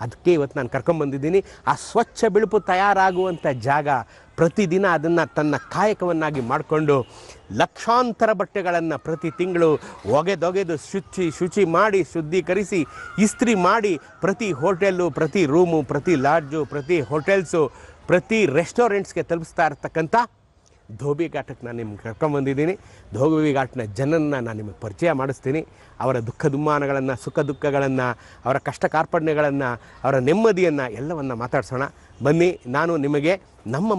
ಅದಕ್ಕೆ ಇವತ್ತು ನಾನು ಕರ್ಕೊಂಬಂದಿದ್ದೀನಿ. ಆ ಸ್ವಚ್ಛ ಬಿಳುಪು ತಯಾರಾಗುವಂಥ ಜಾಗ ಪ್ರತಿದಿನ ಅದನ್ನು ತನ್ನ ಕಾಯಕವನ್ನಾಗಿ ಮಾಡಿಕೊಂಡು ಲಕ್ಷಾಂತರ ಬಟ್ಟೆಗಳನ್ನು ಪ್ರತಿ ತಿಂಗಳು ಒಗೆದೊಗೆದು ಶುಚಿ ಮಾಡಿ ಶುದ್ಧೀಕರಿಸಿ ಇಸ್ತ್ರಿ ಮಾಡಿ ಪ್ರತಿ ಹೋಟೆಲ್ಲು, ಪ್ರತಿ ರೂಮು, ಪ್ರತಿ ಲಾಡ್ಜು, ಪ್ರತಿ ಹೋಟೆಲ್ಸು, ಪ್ರತಿ ರೆಸ್ಟೋರೆಂಟ್ಸ್ಗೆ ತಲುಪಿಸ್ತಾ ಇರ್ತಕ್ಕಂಥ ಧೋಬಿ ಘಾಟಕ್ಕೆ ನಾನು ನಿಮ್ಗೆ ಕರ್ಕೊಂಬಂದಿದ್ದೀನಿ. ಧೋಬಿ ಘಾಟ್ನ ಜನನ್ನ ನಾನು ನಿಮಗೆ ಪರಿಚಯ ಮಾಡಿಸ್ತೀನಿ. ಅವರ ದುಃಖ ದುಮ್ಮಾನಗಳನ್ನು, ಸುಖ ದುಃಖಗಳನ್ನು, ಅವರ ಕಷ್ಟ ಕಾರ್ಪಣ್ಯಗಳನ್ನು, ಅವರ ನೆಮ್ಮದಿಯನ್ನು ಎಲ್ಲವನ್ನು ಮಾತಾಡ್ಸೋಣ ಬನ್ನಿ. ನಾನು ನಿಮಗೆ ನಮ್ಮ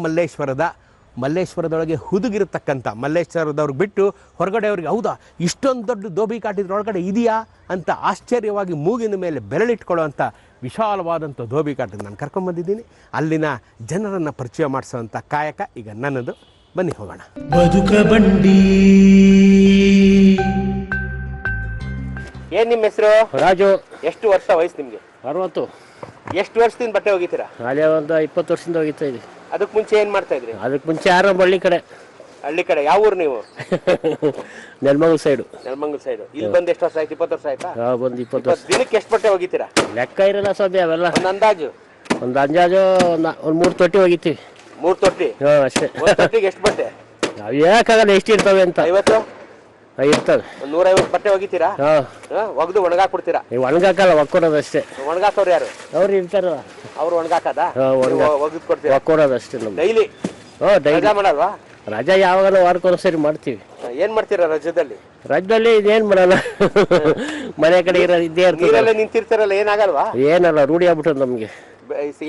ಮಲ್ಲೇಶ್ವರದೊಳಗೆ ಹುದುಗಿರತಕ್ಕಂಥ, ಮಲ್ಲೇಶ್ವರದವ್ರಿಗೆ ಬಿಟ್ಟು ಹೊರಗಡೆಯವ್ರಿಗೆ ಹೌದಾ ಇಷ್ಟೊಂದು ದೊಡ್ಡ ಧೋಬಿ ಘಾಟ್ ಇದ್ರೊಳಗಡೆ ಇದೆಯಾ ಅಂತ ಆಶ್ಚರ್ಯವಾಗಿ ಮೂಗಿನ ಮೇಲೆ ಬೆರಳಿಟ್ಕೊಳ್ಳೋವಂಥ ವಿಶಾಲವಾದಂಥ ಧೋಬಿ ಘಾಟಿಗೆ ನಾನು ಕರ್ಕೊಂಬಂದಿದ್ದೀನಿ. ಅಲ್ಲಿನ ಜನರನ್ನು ಪರಿಚಯ ಮಾಡಿಸೋವಂಥ ಕಾಯಕ ಈಗ ನನ್ನದು. ಬನ್ನಿ ಹೋಗೋಣ. ಬದುಕ ಬಂಡಿ. ಏನ್ ನಿಮ್ಮ ಹೆಸರು? ರಾಜು. ಎಷ್ಟು ವರ್ಷ ವಯಸ್ಸು ನಿಮಗೆ? 60. ಎಷ್ಟು ವರ್ಷದಿಂದ ಬಟ್ಟೆ ಒಗಿತೀರಾ? ಅಲ್ಲೇ ಒಂದು 20 ವರ್ಷದಿಂದ ಹೋಗಿತ್ತಾ ಇದ್ವಿ. ಅದಕ್ಕೆ ಮುಂಚೆ ಏನ್ ಮಾಡ್ತಾ ಇದ್ರಿ? ಅದಕ್ಕೆ ಮುಂಚೆ ಹಳ್ಳಿ ಕಡೆ. ಹಳ್ಳಿ ಕಡೆ ಯಾವ ಊರು ನೀವು? ನೆಲಮಂಗಲ ಸೈಡು. ನೆಲಮಂಗಲ ಸೈಡು. ಇಲ್ಲಿ ಬಂದು ಎಷ್ಟು ವರ್ಷ ಆಯ್ತು? 20 ವರ್ಷ ಆಯ್ತಾ? ಬಂದು 20 ವರ್ಷ. ದಿನಕ್ಕೆ ಎಷ್ಟು ಬಟ್ಟೆ ಒಗಿತೀರಾ? ಲೆಕ್ಕ ಇರಲ್ಲ ಸದ್ಯ ಅವೆಲ್ಲ. ಒಂದು ಅಂದಾಜು? ಒಂದು ಅಂದಾಜು ಒಂದು 3 ತೊಟ್ಟಿ ಹೋಗಿತೀವಿ. 3 ತೊಟ್ಟಿ? ಅಷ್ಟೇ. ಒಂದು ತೊಟ್ಟಿಗೆ ಎಷ್ಟು ಬಟ್ಟೆ? ನಾವು ಹೇಳಕ್ಕಾಗಲ್ಲ ಎಷ್ಟು ಇರ್ತವೆ ಅಂತ. 50 ಇರ್ತವೆ. 150 ಬಟ್ಟೆ ಒಗಿತೀರಾ? ಒಗ್ದು ಒಣಗಾಕ್ಬಿಡ್ತೀರಾ? ನೀವು ಒಣಗಾಕಲ್ಲ, ಒಕ್ಕೊಡೋದು ಅಷ್ಟೇ. ಒಣಗಾಕೋರು ಯಾರು? ಅವ್ರು ಇರ್ತಾರಲ್ಲ, ಅವ್ರು ಒಣಗಾಕದ? ಒಗ್ದು ಕೊಡ್ತೀರಾ? ಒಕ್ಕೊಡೋದು ಅಷ್ಟೇ ನಮ್ಗೆ. ಡೈಲಿ? ಡೈಲಿ ಮಾಡಲ್ವಾ? ರಜಾ ಯಾವಾಗ ವಾರಕ್ಕೊಂದ್ಸರಿ ಮಾಡ್ತೀವಿ. ಏನ್ ಮಾಡ್ತೀರಾ ರಜದಲ್ಲಿ? ರಜದಲ್ಲಿ ಇದೇನ್ ಮಾಡಲ್ಲ, ಮನೆ ಕಡೆ ಇದ್ದೇ ಇರ್ತದೆ. ನೀರಲ್ಲೇ ನಿಂತಿರ್ತಾರಲ್ಲ, ಏನಾಗಲ್ವಾ? ಏನಲ್ಲ, ರೂಢಿ ಆಗ್ಬಿಟ್ಟದ ನಮ್ಗೆ.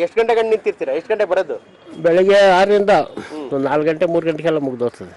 ಎಷ್ಟು ಗಂಟೆ ಗಂಟೆ ನಿಂತಿರ್ತೀರಾ? ಎಷ್ಟು ಗಂಟೆ ಬರೋದು? ಬೆಳಿಗ್ಗೆ 6ರಿಂದ 4 ಗಂಟೆ 3 ಗಂಟೆಗೆಲ್ಲ ಮುಗ್ದೋಗ್ತದೆ.